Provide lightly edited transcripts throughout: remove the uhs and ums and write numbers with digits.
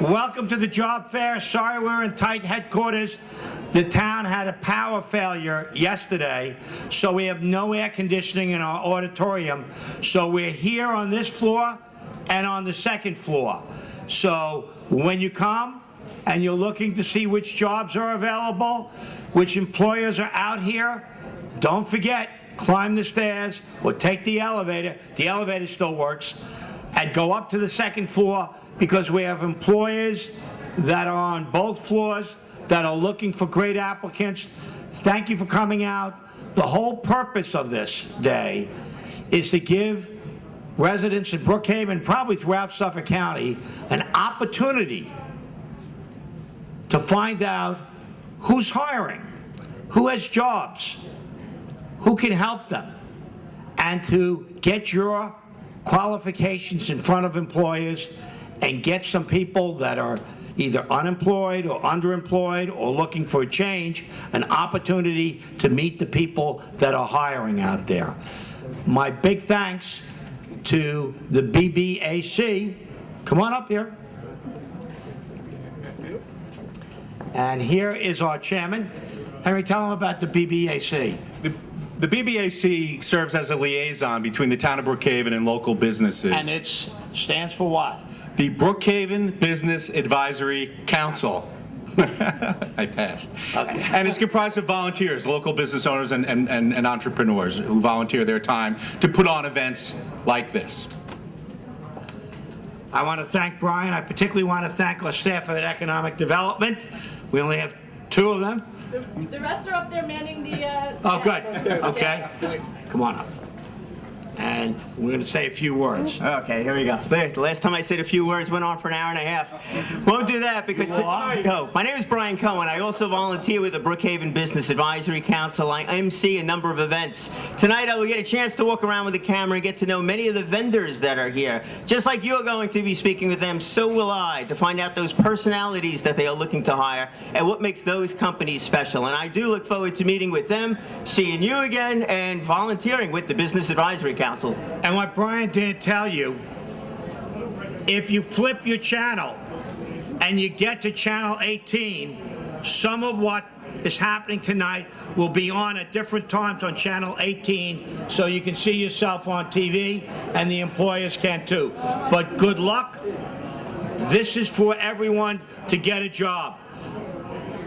Welcome to the job fair. Sorry we're in tight headquarters. The town had a power failure yesterday, so we have no air conditioning in our auditorium. So we're here on this floor and on the second floor. So when you come and you're looking to see which jobs are available, which employers are out here, don't forget, climb the stairs or take the elevator. The elevator still works. And go up to the second floor, because we have employers that are on both floors that are looking for great applicants. Thank you for coming out. The whole purpose of this day is to give residents in Brookhaven, probably throughout Suffolk County, an opportunity to find out who's hiring, who has jobs, who can help them, and to get your qualifications in front of employers and get some people that are either unemployed or underemployed or looking for a change, an opportunity to meet the people that are hiring out there. My big thanks to the BBAC. Come on up here. And here is our chairman. Henry, tell them about the BBAC. The BBAC serves as a liaison between the town of Brookhaven and local businesses. And it stands for what? The Brookhaven Business Advisory Council. I passed. Okay. And it's comprised of volunteers, local business owners and entrepreneurs who volunteer their time to put on events like this. I want to thank Brian. I particularly want to thank our staff at Economic Development. We only have two of them. The rest are up there manning the... Oh, good. Okay. Yes. Come on up. And we're going to say a few words. Okay, here we go. The last time I said a few words went on for an hour and a half. Won't do that because... No, my name is Brian Cohen. I also volunteer with the Brookhaven Business Advisory Council. I MC a number of events. Tonight I will get a chance to walk around with the camera and get to know many of the vendors that are here. Just like you're going to be speaking with them, so will I, to find out those personalities that they are looking to hire and what makes those companies special. And I do look forward to meeting with them, seeing you again, and volunteering with the Business Advisory Council. And what Brian didn't tell you, if you flip your channel and you get to channel 18, some of what is happening tonight will be on at different times on channel 18, so you can see yourself on TV and the employers can too. But good luck. This is for everyone to get a job.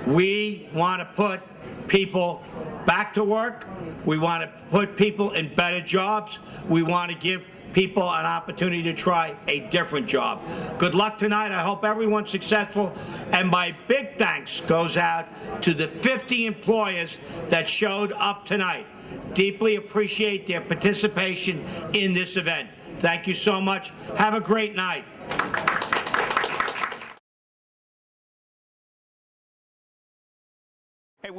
We want to put people back to work. We want to put people in better jobs. We want to give people an opportunity to try a different job. Good luck tonight. I hope everyone's successful. And my big thanks goes out to the 50 employers that showed up tonight. Deeply appreciate their participation in this event. Thank you so much. Have a great night. Hey,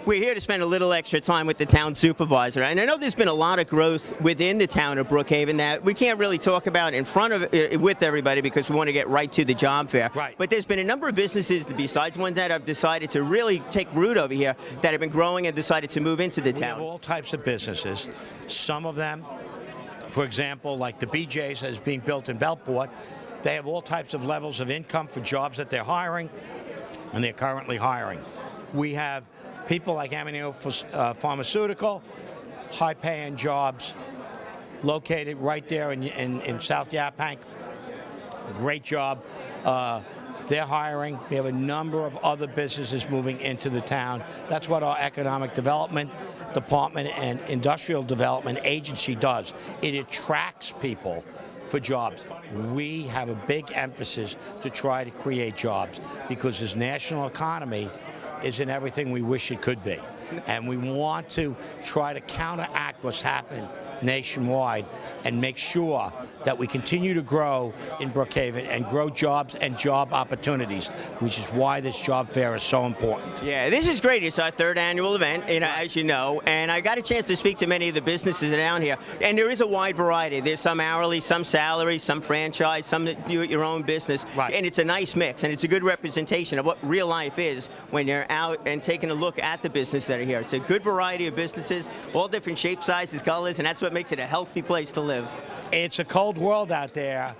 we're here to spend a little extra time with the town supervisor, and I know there's been a lot of growth within the town of Brookhaven that we can't really talk about in front of with everybody because we want to get right to the job fair. Right. But there's been a number of businesses, besides ones that have decided to really take root over here, that have been growing and decided to move into the We town. have all types of businesses. Some of them, for example, like the BJ's that is being built in Belport, they have all types of levels of income for jobs that they're hiring, and they're currently hiring. We have people like Amino Pharmaceutical, high-paying jobs located right there in South Yaphank. Great job. They're hiring. We have a number of other businesses moving into the town. That's what our Economic Development Department and Industrial Development Agency does. It attracts people for jobs. We have a big emphasis to try to create jobs because this national economy isn't everything we wish it could be. And we want to try to counteract what's happened nationwide and make sure that we continue to grow in Brookhaven and grow jobs and job opportunities, which is why this job fair is so important. Yeah, this is great. It's our third annual event, as you know, and I got a chance to speak to many of the businesses down here, and there is a wide variety. There's some hourly, some salary, some franchise, some that do it your own business, right. And it's a nice mix, and it's a good representation of what real life is when you're out and taking a look at the business that are here. It's a good variety of businesses, all different shapes, sizes, colors, and that's what makes it a healthy place to live. It's a cold world out there,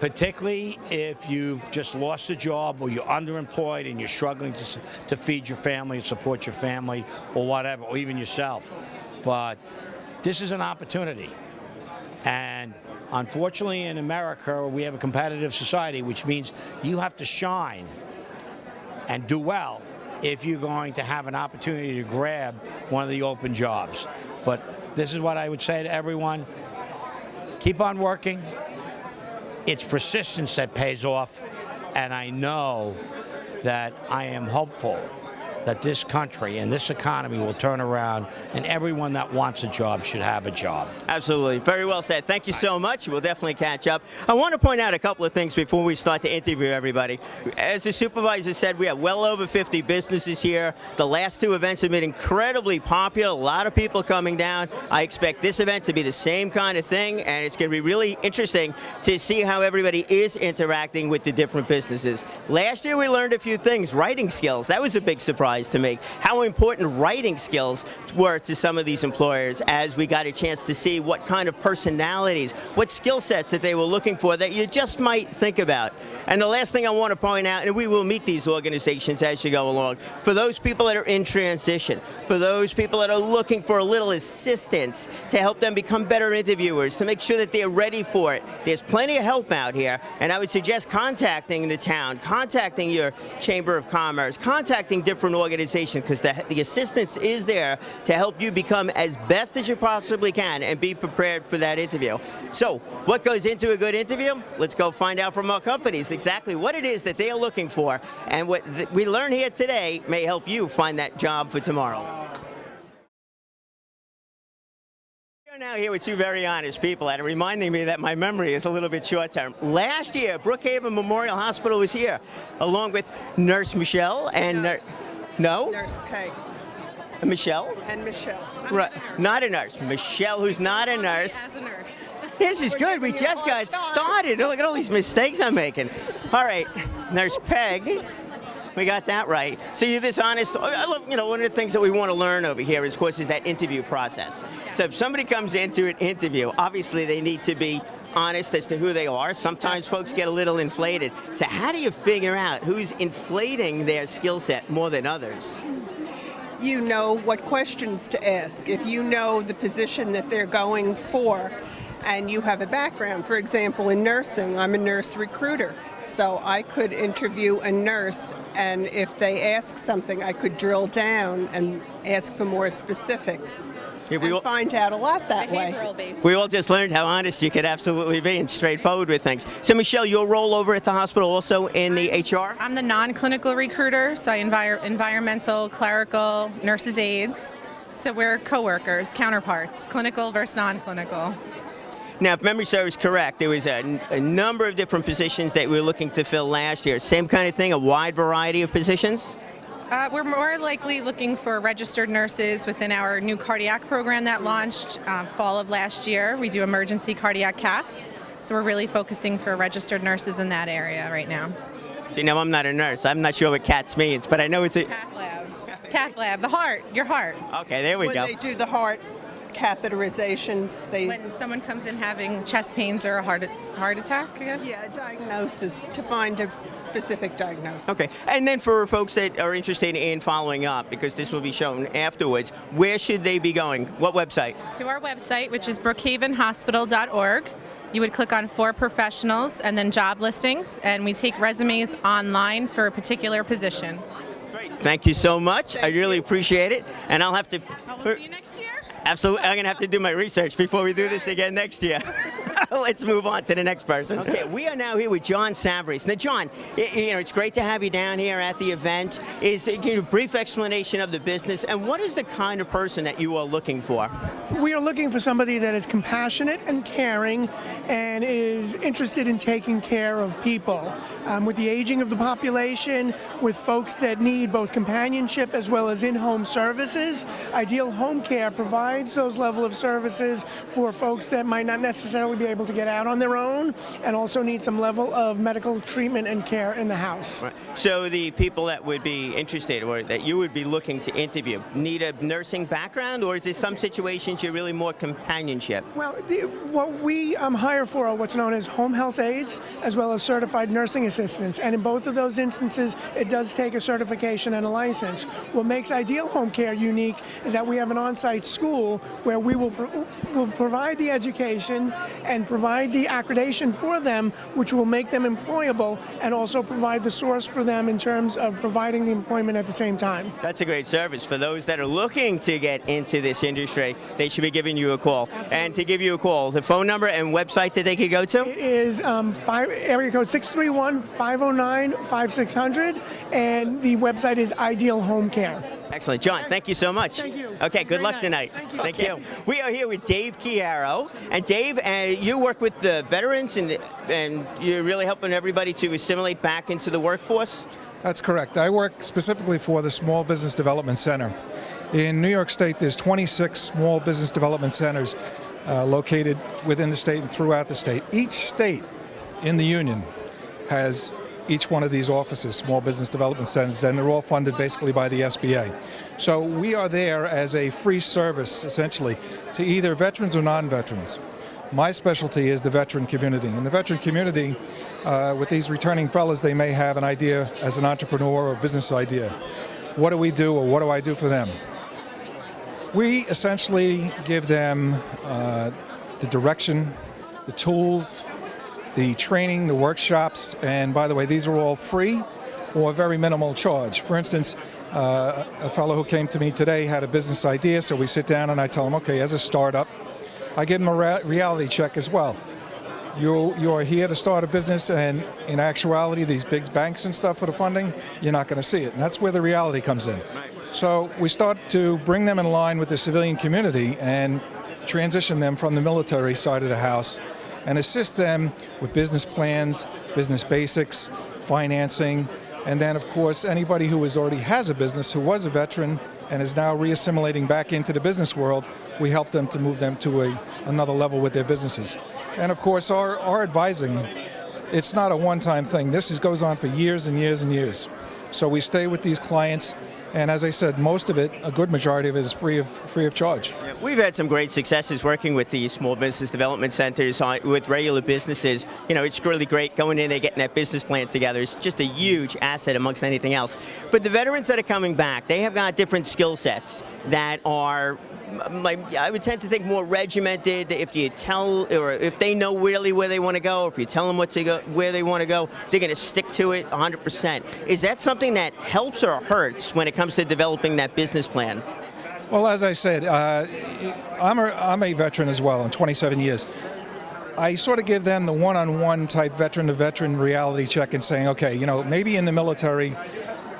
particularly if you've just lost a job or you're underemployed and you're struggling to feed your family and support your family or whatever, or even yourself. But this is an opportunity. And unfortunately in America, we have a competitive society, which means you have to shine and do well if you're going to have an opportunity to grab one of the open jobs. But this is what I would say to everyone. Keep on working. It's persistence that pays off, and I know that I am hopeful that this country and this economy will turn around, and everyone that wants a job should have a job. Absolutely. Very well said. Thank you so much. We'll definitely catch up. I want to point out a couple of things before we start to interview everybody. As the supervisor said, we have well over 50 businesses here. The last two events have been incredibly popular. A lot of people coming down. I expect this event to be the same kind of thing, and it's going to be really interesting to see how everybody is interacting with the different businesses. Last year we learned a few things. Writing skills. That was a big surprise to me. How important writing skills were to some of these employers as we got a chance to see what kind of personalities, what skill sets that they were looking for that you just might think about. And the last thing I want to point out, and we will meet these organizations as you go along, for those people that are in transition, for those people that are looking for a little assistance to help them become better interviewers, to make sure that they're ready for it. There's plenty of help out here, and I would suggest contacting the town, contacting your Chamber of Commerce, contacting different organization, because the assistance is there to help you become as best as you possibly can and be prepared for that interview. So what goes into a good interview? Let's go find out from our companies exactly what it is that they are looking for, and what we learn here today may help you find that job for tomorrow. We're now here with two very honest people, and reminding me that my memory is a little bit short-term. Last year, Brookhaven Memorial Hospital was here, along with Nurse Michelle and No? Nurse Peg. Michelle? And Michelle. Right. Not a nurse. Michelle, who's not a nurse. As a nurse. This is good. We just got started. Look at all these mistakes I'm making. All right. Nurse Peg. We got that right. So you're this honest. I love, one of the things that we want to learn over here, is, of course, is that interview process. So if somebody comes into an interview, obviously they need to be honest as to who they are. Sometimes folks get a little inflated. So how do you figure out who's inflating their skill set more than others? You know what questions to ask. If you know the position that they're going for, and you have a background, for example, in nursing, I'm a nurse recruiter, so I could interview a nurse, and if they ask something, I could drill down and ask for more specifics. And find out a lot that way. Based. We all just learned how honest you could absolutely be and straightforward with things. So Michelle, your role over at the hospital also in the HR? I'm the non-clinical recruiter, so I environmental, clerical, nurses' aides. So we're co-workers, counterparts, clinical versus non-clinical. Now, if memory serves correct, there was a number of different positions that we were looking to fill last year. Same kind of thing, a wide variety of positions? We're more likely looking for registered nurses within our new cardiac program that launched fall of last year. We do emergency cardiac caths, so we're really focusing for registered nurses in that area right now. See, now I'm not a nurse. I'm not sure what CATS means, but I know it's a... Cath lab. Cath lab, the heart, your heart. Okay, there we go. When they do the heart catheterizations, When someone comes in having chest pains or a heart attack, I guess? Yeah, diagnosis, to find a specific diagnosis. Okay, and then for folks that are interested in following up, because this will be shown afterwards, where should they be going? What website? To our website, which is brookhavenhospital.org. You would click on For Professionals and then Job Listings, and we take resumes online for a particular position. Great. Thank you so much. I really appreciate it, and I'll have to... We'll see you next year. Absolutely. I'm going to have to do my research before we do this again next year. Let's move on to the next person. Okay, we are now here with John Savries. Now, John, it's great to have you down here at the event. Is a brief explanation of the business, and what is the kind of person that you are looking for? We are looking for somebody that is compassionate and caring and is interested in taking care of people. With the aging of the population, with folks that need both companionship as well as in-home services, Ideal Home Care provides those level of services for folks that might not necessarily be able to get out on their own and also need some level of medical treatment and care in the house. Right. So the people that would be interested or that you would be looking to interview need a nursing background, or is there some situations you're really more companionship? Well, what we hire for are what's known as home health aides, as well as certified nursing assistants. And in both of those instances, it does take a certification and a license. What makes Ideal Home Care unique is that we have an on-site school where we will provide the education and provide the accreditation for them, which will make them employable and also provide the source for them in terms of providing the employment at the same time. That's a great service. For those that are looking to get into this industry, they should be giving you a call. Absolutely. And to give you a call, the phone number and website that they could go to? It is area code 631-509-5600, and the website is Ideal Home Care. Excellent. John, thank you so much. Thank you. Okay, good luck tonight. Thank you. We are here with Dave Chiaro. And Dave, you work with the veterans and you're really helping everybody to assimilate back into the workforce? That's correct. I work specifically for the Small Business Development Center. In New York State, there's 26 small business development centers located within the state and throughout the state. Each state in the union has each one of these offices, small business development centers, and they're all funded basically by the SBA. So we are there as a free service, essentially, to either veterans or non-veterans. My specialty is the veteran community. In the veteran community, with these returning fellas, they may have an idea as an entrepreneur or business idea. What do we do, or what do I do for them? We essentially give them the direction, the tools, the training, the workshops, and by the way, these are all free or very minimal charge. For instance, a fellow who came to me today had a business idea, so we sit down and I tell him, okay, as a startup, I give him a reality check as well. You are here to start a business, and in actuality, these big banks and stuff for the funding, you're not going to see it, and that's where the reality comes in. So we start to bring them in line with the civilian community and transition them from the military side of the house and assist them with business plans, business basics, financing, and then, of course, anybody who already has a business, who was a veteran and is now reassimilating back into the business world, we help them to move them to another level with their businesses. And, of course, our advising, it's not a one-time thing. This goes on for years and years and years. So we stay with these clients, and as I said, most of it, a good majority of it, is free of charge. Yeah, we've had some great successes working with these small business development centers with regular businesses. You know, it's really great going in there, getting that business plan together. It's just a huge asset amongst anything else. But the veterans that are coming back, they have got different skill sets that are, I would tend to think, more regimented. If you tell, or if they know really where they want to go, if you tell them where they want to go, they're going to stick to it 100%. Is that something that helps or hurts when it comes to developing that business plan? Well, as I said, I'm a veteran as well, in 27 years. I sort of give them the one-on-one type veteran-to-veteran reality check and saying, okay, you know, maybe in the military,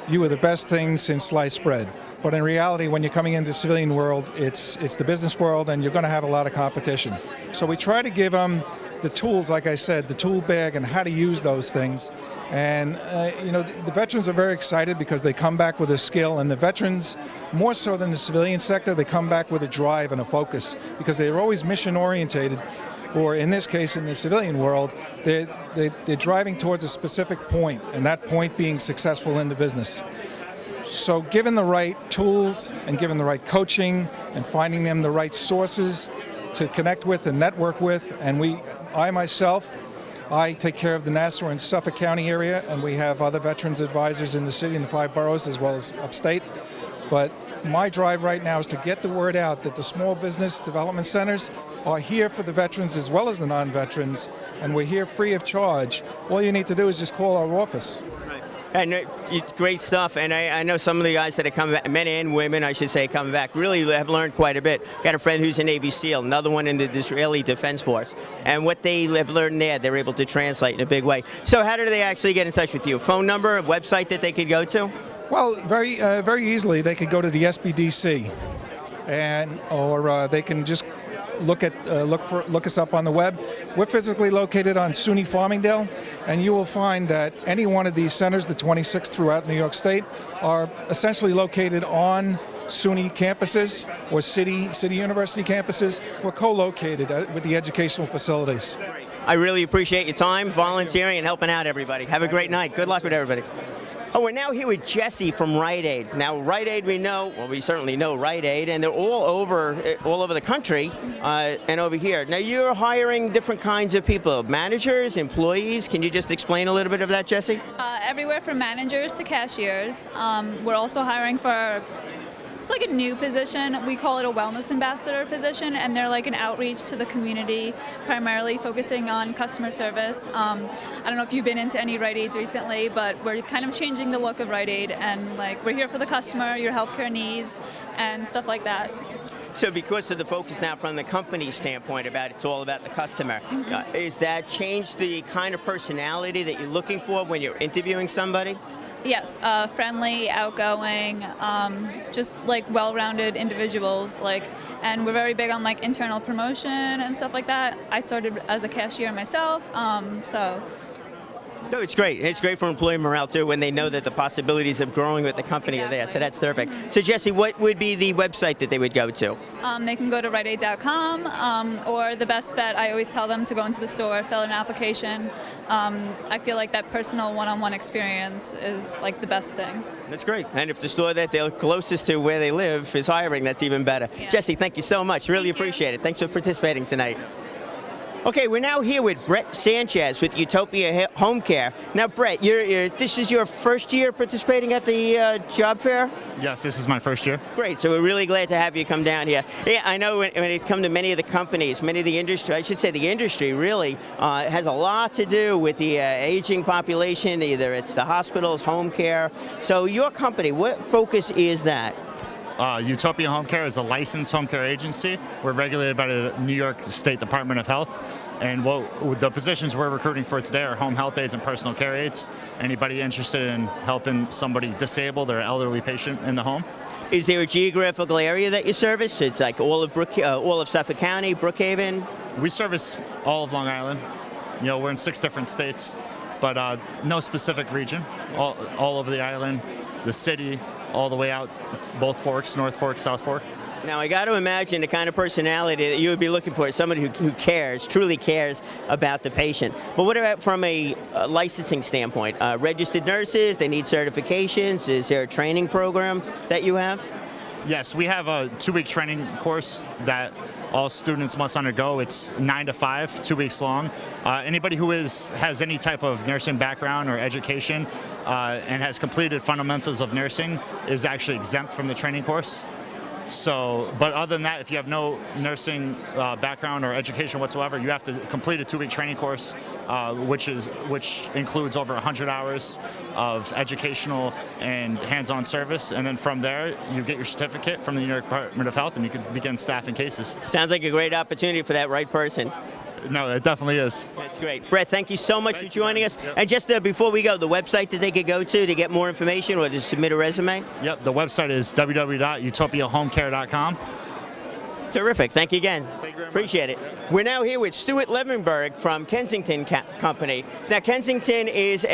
you were the best thing since sliced bread. But in reality, when you're coming into the civilian world, it's the business world, and you're going to have a lot of competition. So we try to give them the tools, like I said, the tool bag and how to use those things. And, you know, the veterans are very excited because they come back with a skill, and the veterans, more so than the civilian sector, they come back with a drive and a focus because they're always mission-orientated, or in this case, in the civilian world, they're driving towards a specific point, and that point being successful in the business. So given the right tools and given the right coaching and finding them the right sources to connect with and network with, and I take care of the Nassau and Suffolk County area, and we have other veterans advisors in the city and the 5 boroughs as well as upstate. But my drive right now is to get the word out that the small business development centers are here for the veterans as well as the non-veterans, and we're here free of charge. All you need to do is just call our office. And great stuff, and I know some of the guys that are coming back, men and women, I should say, coming back, really have learned quite a bit. Got a friend who's a Navy SEAL, another one in the Israeli Defense Force, and what they have learned there, they're able to translate in a big way. So how do they actually get in touch with you? Phone number, a website that they could go to? Well, very easily, they could go to the SBDC, or they can just look us up on the web. We're physically located on SUNY Farmingdale, and you will find that any one of these centers, the 26 throughout New York State, are essentially located on SUNY campuses or city university campuses, we're co-located with the educational facilities. I really appreciate your time, volunteering, and helping out everybody. Have a great night. Good luck with everybody. Oh, we're now here with Jesse from Rite Aid. Now, Rite Aid, we certainly know Rite Aid, and they're all over the country and over here. Now, you're hiring different kinds of people, managers, employees. Can you just explain a little bit of that, Jesse? Everywhere from managers to cashiers. We're also hiring for, it's like a new position. We call it a wellness ambassador position, and they're like an outreach to the community, primarily focusing on customer service. I don't know if you've been into any Rite Aids recently, but we're kind of changing the look of Rite Aid, and like we're here for the customer, your healthcare needs, and stuff like that. So because of the focus now from the company standpoint about it's all about the customer, is that changed the kind of personality that you're looking for when you're interviewing somebody? Yes, friendly, outgoing, just like well-rounded individuals. And we're very big on like internal promotion and stuff like that. I started as a cashier myself, so. No, it's great. It's great for employee morale too when they know that the possibilities of growing with the company are there. So that's terrific. So Jesse, what would be the website that they would go to? They can go to riteaid.com, or the best bet, I always tell them to go into the store, fill an application. I feel like that personal one-on-one experience is like the best thing. That's great. And if the store that they're closest to where they live is hiring, that's even better. Yeah. Jesse, thank you so much. Really appreciate it. Thanks for participating tonight. Okay, we're now here with Brett Sanchez with Utopia Home Care. Now, Brett, this is your first year participating at the job fair? Yes, this is my first year. Great, so we're really glad to have you come down here. Yeah, I know when it comes to many of the companies, many of the industry, I should say the industry really has a lot to do with the aging population, either it's the hospitals, home care. So your company, what focus is that? Utopia Home Care is a licensed home care agency. We're regulated by the New York State Department of Health. And the positions we're recruiting for today are home health aides and personal care aides. Anybody interested in helping somebody disabled or elderly patient in the home? Is there a geographical area that you service? It's like all of Suffolk County, Brookhaven? We service all of Long Island. You know, we're in 6 different states, but no specific region. All over the island, the city, all the way out, both forks, North Fork, South Fork. Now, I got to imagine the kind of personality that you would be looking for is somebody who cares, truly cares about the patient. But what about from a licensing standpoint? Registered nurses, they need certifications. Is there a training program that you have? Yes, we have a 2-week training course that all students must undergo. It's 9 to 5, 2 weeks long. Anybody who has any type of nursing background or education and has completed fundamentals of nursing is actually exempt from the training course. So, but other than that, if you have no nursing background or education whatsoever, you have to complete a 2-week training course, which includes over 100 hours of educational and hands-on service. And then from there, you get your certificate from the New York Department of Health, and you can begin staffing cases. Sounds like a great opportunity for that right person. No, it definitely is. That's great. Brett, thank you so much for joining us. Yep. And just before we go, the website that they could go to get more information or to submit a resume? Yep, the website is www.utopiahomecare.com. Terrific. Thank you again. Thank you very Appreciate much. it. We're now here with Stuart Levenberg from Kensington Company. Now, Kensington is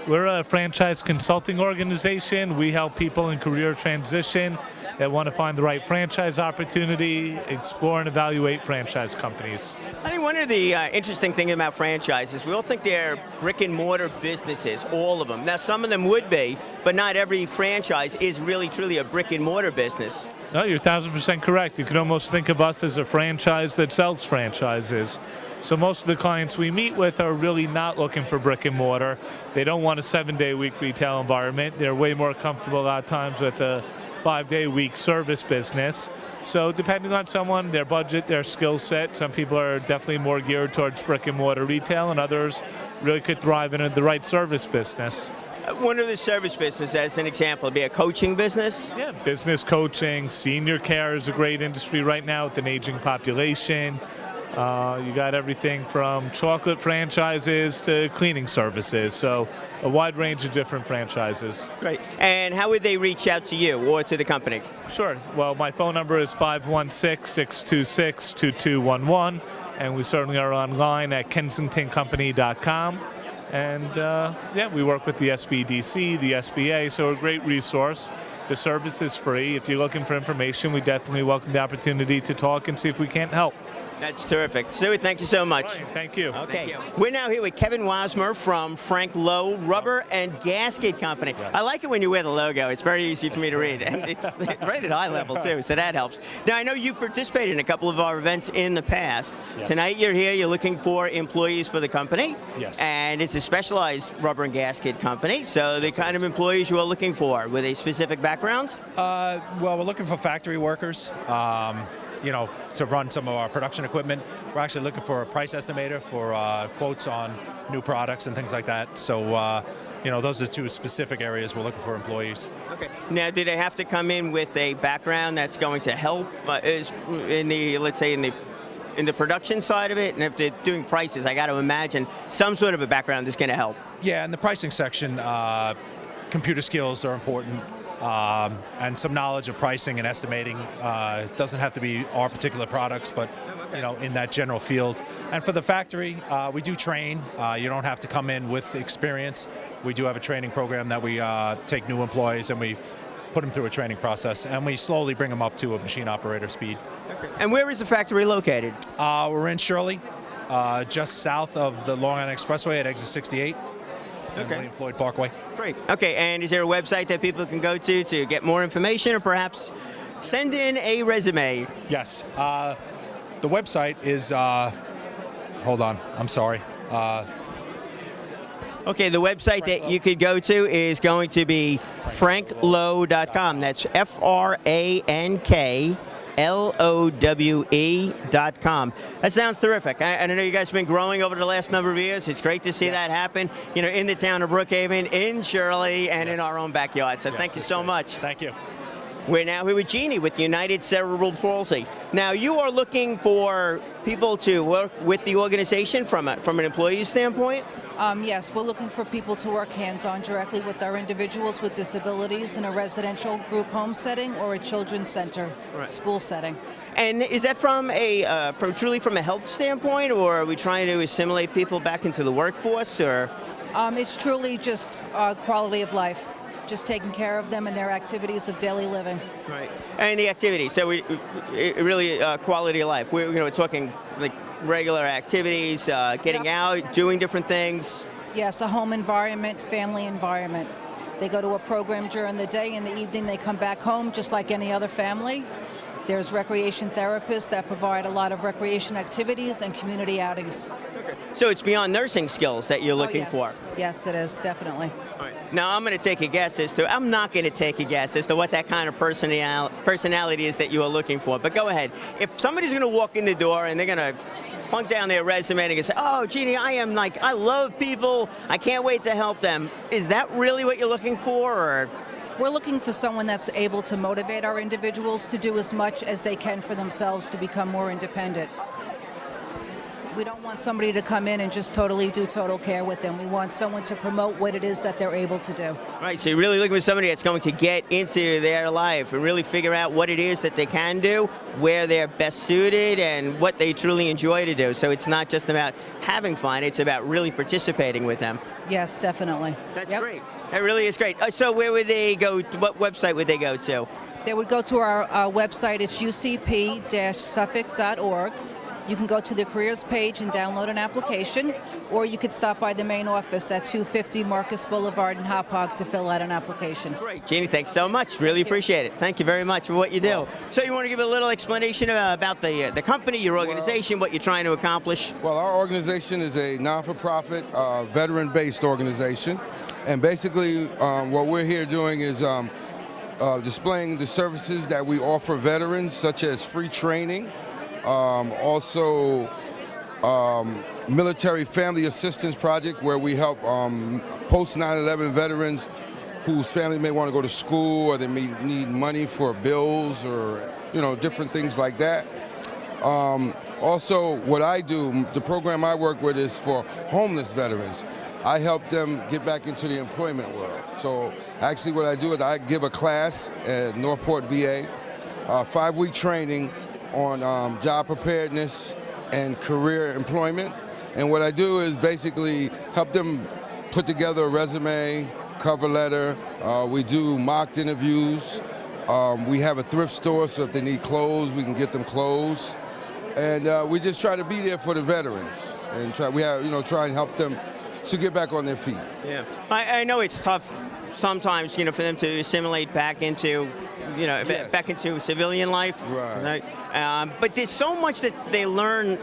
We're a franchise consulting organization. We help people in career transition that want to find the right franchise opportunity, explore and evaluate franchise companies. I think one of the interesting things about franchises, we all think they're brick and mortar businesses, all of them. Now, some of them would be, but not every franchise is really truly a brick and mortar business. No, you're 1,000% correct. You could almost think of us as a franchise that sells franchises. So most of the clients we meet with are really not looking for brick and mortar. They don't want a 7-day-a-week retail environment. They're way more comfortable at times with a 5-day-a-week service business. So depending on someone, their budget, their skill set, some people are definitely more geared towards brick and mortar retail, and others really could thrive in the right service business. One of the service business, as an example, would be a coaching business? Yeah, business coaching, senior care is a great industry right now with an aging population. You got everything from chocolate franchises to cleaning services, so a wide range of different franchises. Great. And how would they reach out to you or to the company? Sure. Well, my phone number is 516-626-2211, and we certainly are online at kensingtoncompany.com. And yeah, we work with the SBDC, the SBA, so a great resource. The service is free. If you're looking for information, we definitely welcome the opportunity to talk and see if we can't help. That's terrific. Stuart, thank you so much. Brian, thank you. Okay, we're now here with Kevin Wasmer from Frank Lowe Rubber and Gasket Company. I like it when you wear the logo. It's very easy for me to read, and it's right at eye level too, so that helps. Now, I know you've participated in a couple of our events in the past. Yes. Tonight you're here, you're looking for employees for the company. Yes. And it's a specialized rubber and gasket company, so the kind of employees you are looking for with a specific background? Well, we're looking for factory workers. To run some of our production equipment. We're actually looking for a price estimator for quotes on new products and things like that. So, those are two specific areas we're looking for employees. Okay. Now, do they have to come in with a background that's going to help is in the, let's say, in the production side of it? And if they're doing prices, I got to imagine some sort of a background is going to help. Yeah, in the pricing section, computer skills are important. And some knowledge of pricing and estimating. Doesn't have to be our particular products, but in that general field. And for the factory, we do train. You don't have to come in with experience. We do have a training program that we take new employees and we put them through a training process, and we slowly bring them up to a machine operator speed. Okay. And where is the factory located? We're in Shirley, just south of the Long Island Expressway at exit 68. Okay. William Floyd Parkway. Great. Okay, and is there a website that people can go to get more information or perhaps send in a resume? Yes. The website is, hold on, I'm sorry. Okay, the website that you could go to is going to be franklowe.com. That's FRANKLOWE.com. That sounds terrific. I know you guys have been growing over the last number of years. It's great to see that happen, in the town of Brookhaven, in Shirley, and in our own backyard. So thank you so much. Thank you. We're now here with Jeannie with United Cerebral Palsy. Now, you are looking for people to work with the organization from an employee standpoint? Yes, we're looking for people to work hands-on directly with our individuals with disabilities in a residential group home setting or a children's center school setting. And is that from truly from a health standpoint, or are we trying to assimilate people back into the workforce, or? It's truly just quality of life, just taking care of them and their activities of daily living. Right. And the activities. So it really quality of life. We're talking like regular activities, getting out, doing different things. Yes, a home environment, family environment. They go to a program during the day. In the evening, they come back home just like any other family. There's recreation therapists that provide a lot of recreation activities and community outings. Okay. So it's beyond nursing skills that you're looking for? Yes, it is, definitely. All right. Now, I'm not going to take a guess as to what that kind of personality is that you are looking for. But go ahead. If somebody's going to walk in the door and they're going to plunk down their resume and say, oh, Jeannie, I love people. I can't wait to help them. Is that really what you're looking for, or? We're looking for someone that's able to motivate our individuals to do as much as they can for themselves to become more independent. We don't want somebody to come in and just totally do total care with them. We want someone to promote what it is that they're able to do. Right, so you're really looking for somebody that's going to get into their life and really figure out what it is that they can do, where they're best suited, and what they truly enjoy to do. So it's not just about having fun, it's about really participating with them. Yes, definitely. That's great. That really is great. So where would they go? What website would they go to? They would go to our website. It's ucp-suffolk.org. You can go to the careers page and download an application, or you could stop by the main office at 250 Marcus Boulevard in Hauppauge to fill out an application. Great. Jeannie, thanks so much. Really appreciate it. Thank you very much for what you do. So you want to give a little explanation about the company, your organization, what you're trying to accomplish? Well, our organization is a non-for-profit, veteran-based organization. And basically, what we're here doing is displaying the services that we offer veterans, such as free training, also military family assistance project, where we help post 9/11 veterans whose family may want to go to school, or they may need money for bills, or different things like that. Also, what I do, the program I work with is for homeless veterans. I help them get back into the employment world. So actually what I do is I give a class at Northport VA, 5-week training on job preparedness and career employment. And what I do is basically help them put together a resume, cover letter. We do mock interviews. We have a thrift store, so if they need clothes, we can get them clothes. And we just try to be there for the veterans and try and help them to get back on their feet. Yeah, I know it's tough sometimes, for them to assimilate back into, Yes. back into civilian life. Right. But there's so much that they learn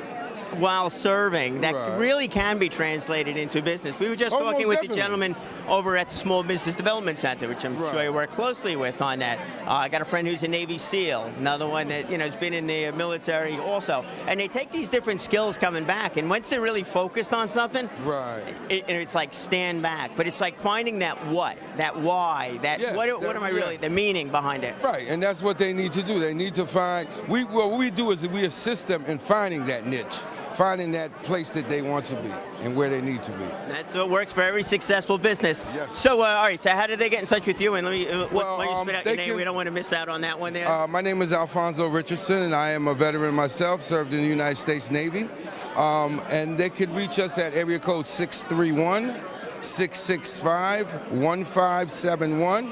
while serving that Right. really can be translated into business. We were just Oh, talking most with definitely. the gentleman over at the Small Business Development Center, which I'm sure you work closely with on that. I got a friend who's a Navy SEAL, another one that has been in the military also, and they take these different skills coming back, and once they're really focused on something, Right. it's like stand back, but it's like finding that what, that why, that Yes, what that- am I really, the meaning behind it. Right, and that's what they need to do. They need to find, what we do is we assist them in finding that niche, finding that place that they want to be and where they need to be. That's what works for every successful business. Yes. So, all right, so how did they get in touch with you? And let me, why don't you spit out your they name? can- We don't want to miss out on that one there. My name is Alfonso Richardson, and I am a veteran myself, served in the United States Navy. And they can reach us at area code 631-665-1571.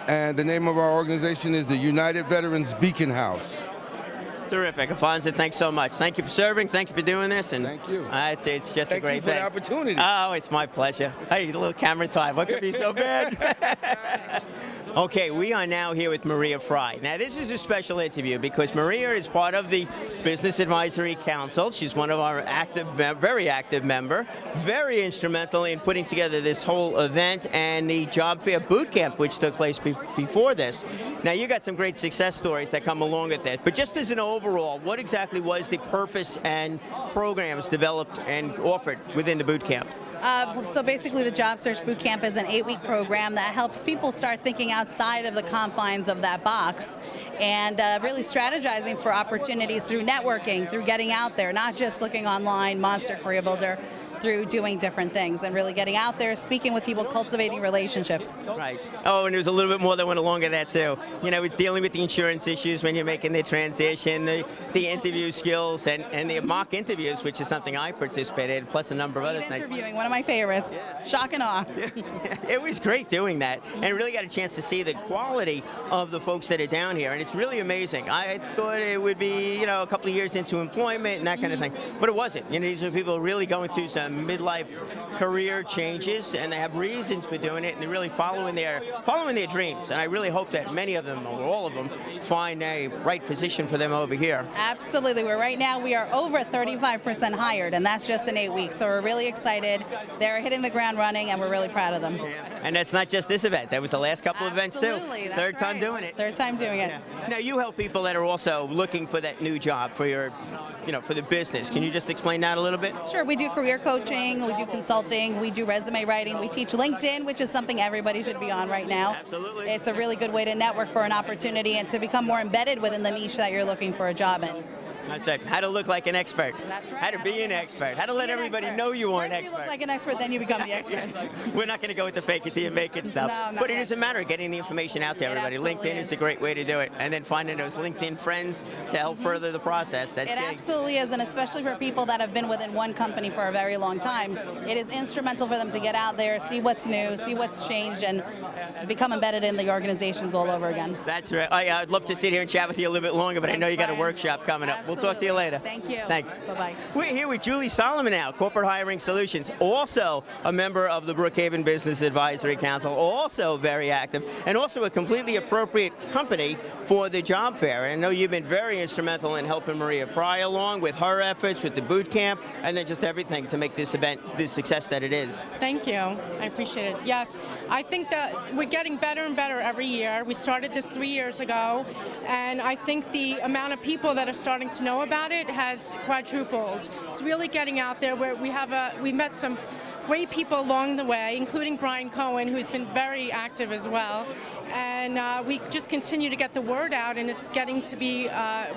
And the name of our organization is the United Veterans Beacon House. Terrific. Alfonso, thanks so much. Thank you for serving. Thank you for doing this. And Thank you. It's just a great Thank you for thing. the opportunity. Oh, it's my pleasure. Hey, a little camera time. What could be so bad? Okay, we are now here with Maria Fry. Now, this is a special interview because Maria is part of the Business Advisory Council. She's one of our very active member, very instrumental in putting together this whole event and the job fair boot camp, which took place before this. Now, you got some great success stories that come along with it, but just as an overall, what exactly was the purpose and programs developed and offered within the boot camp? So basically the Job Search Boot Camp is an 8-week program that helps people start thinking outside of the confines of that box and really strategizing for opportunities through networking, through getting out there, not just looking online, Monster Career Builder, through doing different things and really getting out there, speaking with people, cultivating relationships. Right. Oh, and there's a little bit more that went along with that too. It's dealing with the insurance issues when you're making the transition, the interview skills, and the mock interviews, which is something I participated in, plus a number of other things. Interviewing, one of my favorites. Shock and awe. It was great doing that, and really got a chance to see the quality of the folks that are down here, and it's really amazing. I thought it would be, a couple of years into employment and that kind of thing, but it wasn't. These are people really going through some midlife career changes, and they have reasons for doing it, and they're really following their dreams. And I really hope that many of them, or all of them, find a right position for them over here. Absolutely. Right now we are over 35% hired, and that's just in 8 weeks. So we're really excited. They're hitting the ground running, and we're really proud of them. And that's not just this event. That was the last couple of events too. Absolutely. That's Third time right. doing it. Third time doing it. Now you help people that are also looking for that new job for your, for the business. Can you just explain that a little bit? Sure. We do career coaching, we do consulting, we do resume writing, we teach LinkedIn, which is something everybody should be on right now. Absolutely. It's a really good way to network for an opportunity and to become more embedded within the niche that you're looking for a job in. That's right. How to look like an expert. That's right. How to be an expert. How to let everybody know you are an Once you expert. look like an expert, then you become the expert. We're not going to go with the fake it till you make it stuff. No, but it is a matter of getting the information out to everybody. absolutely LinkedIn is is. a great way to do it. And then finding those LinkedIn friends to help further the process. That's It big. absolutely is, and especially for people that have been within one company for a very long time, it is instrumental for them to get out there, see what's new, see what's changed, and become embedded in the organizations all over again. That's right. I'd love to sit here and chat with you a little bit longer, but I know you got a workshop coming up. We'll talk to you later. Thank you. Thanks. Bye-bye. We're here with Julie Solomon now, Corporate Hiring Solutions, also a member of the Brookhaven Business Advisory Council, also very active, and also a completely appropriate company for the job fair. And I know you've been very instrumental in helping Maria Fry along with her efforts, with the boot camp, and then just everything to make this event the success that it is. Thank you. I appreciate it. Yes, I think that we're getting better and better every year. We started this 3 years ago, and I think the amount of people that are starting to know about it has quadrupled. It's really getting out there. Where we met some great people along the way, including Brian Cohen, who's been very active as well. And we just continue to get the word out, and it's getting to be,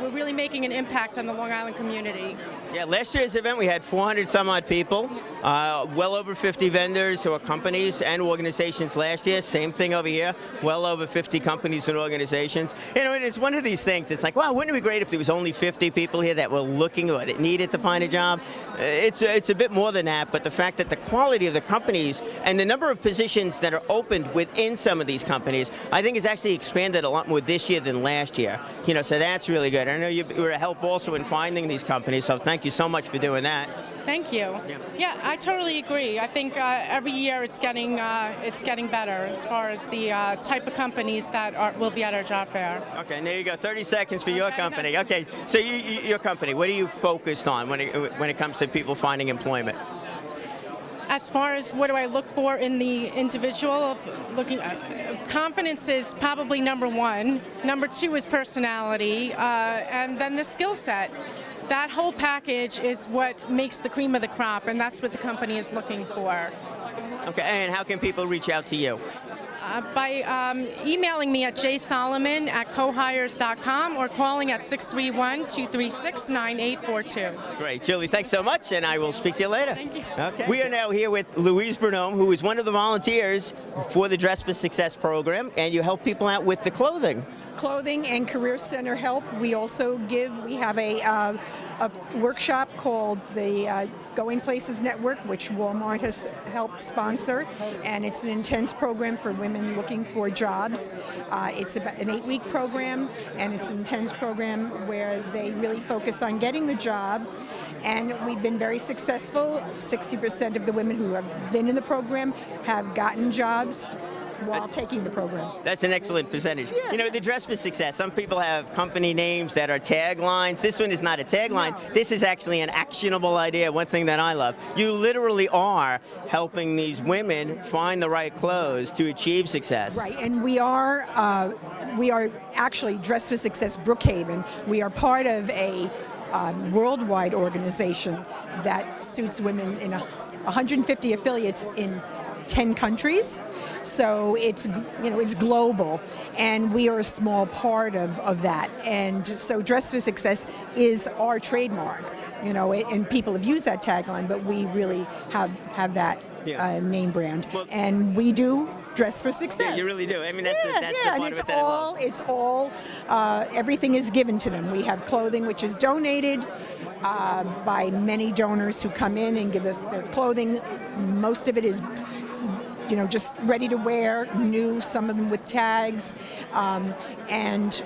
we're really making an impact on the Long Island community. Yeah, last year's event we had 400 some odd people, well over 50 vendors or companies and organizations last year. Same thing over here, well over 50 companies and organizations. You know, it's one of these things. It's like, wow, wouldn't it be great if there was only 50 people here that were looking or that needed to find a job? It's a bit more than that, but the fact that the quality of the companies and the number of positions that are opened within some of these companies, I think has actually expanded a lot more this year than last year. You know, so that's really good. I know you were a help also in finding these companies, so thank you so much for doing that. Thank you. Yeah, I totally agree. I think every year it's getting better as far as the type of companies that will be at our job fair. Okay, and there you go. 30 seconds for your company. Okay, so your company, what are you focused on when it comes to people finding employment? As far as what do I look for in the individual, confidence is probably number one. Number two is personality, and then the skill set. That whole package is what makes the cream of the crop, and that's what the company is looking for. Okay, and how can people reach out to you? By emailing me at jsolomon@cohires.com or calling at 631-236-9842. Great. Julie, thanks so much, and I will speak to you later. Thank you. Okay. We are now here with Louise Burnome, who is one of the volunteers for the Dress for Success program, and you help people out with the clothing. Clothing and Career Center help. We also we have a workshop called the Going Places Network, which Walmart has helped sponsor, and it's an intense program for women looking for jobs. It's about an 8-week program, and it's an intense program where they really focus on getting the job, and we've been very successful. 60% of the women who have been in the program have gotten jobs while taking the program. That's an excellent percentage. Yeah. You know, the Dress for Success, some people have company names that are taglines. This one is not a tagline. No. This is actually an actionable idea, one thing that I love. You literally are helping these women find the right clothes to achieve success. Right, and we are actually Dress for Success Brookhaven. We are part of a worldwide organization that suits women in 150 affiliates in 10 countries, so it's global, and we are a small part of that. And so Dress for Success is our trademark, you know, and people have used that tagline, but we really have that name brand, and we do Dress for Success. Yeah, you really do. I mean, that's the part and of it that I love. it's all everything is given to them. We have clothing which is donated by many donors who come in and give us their clothing. Most of it is, you know, just ready to wear, new, some of them with tags, and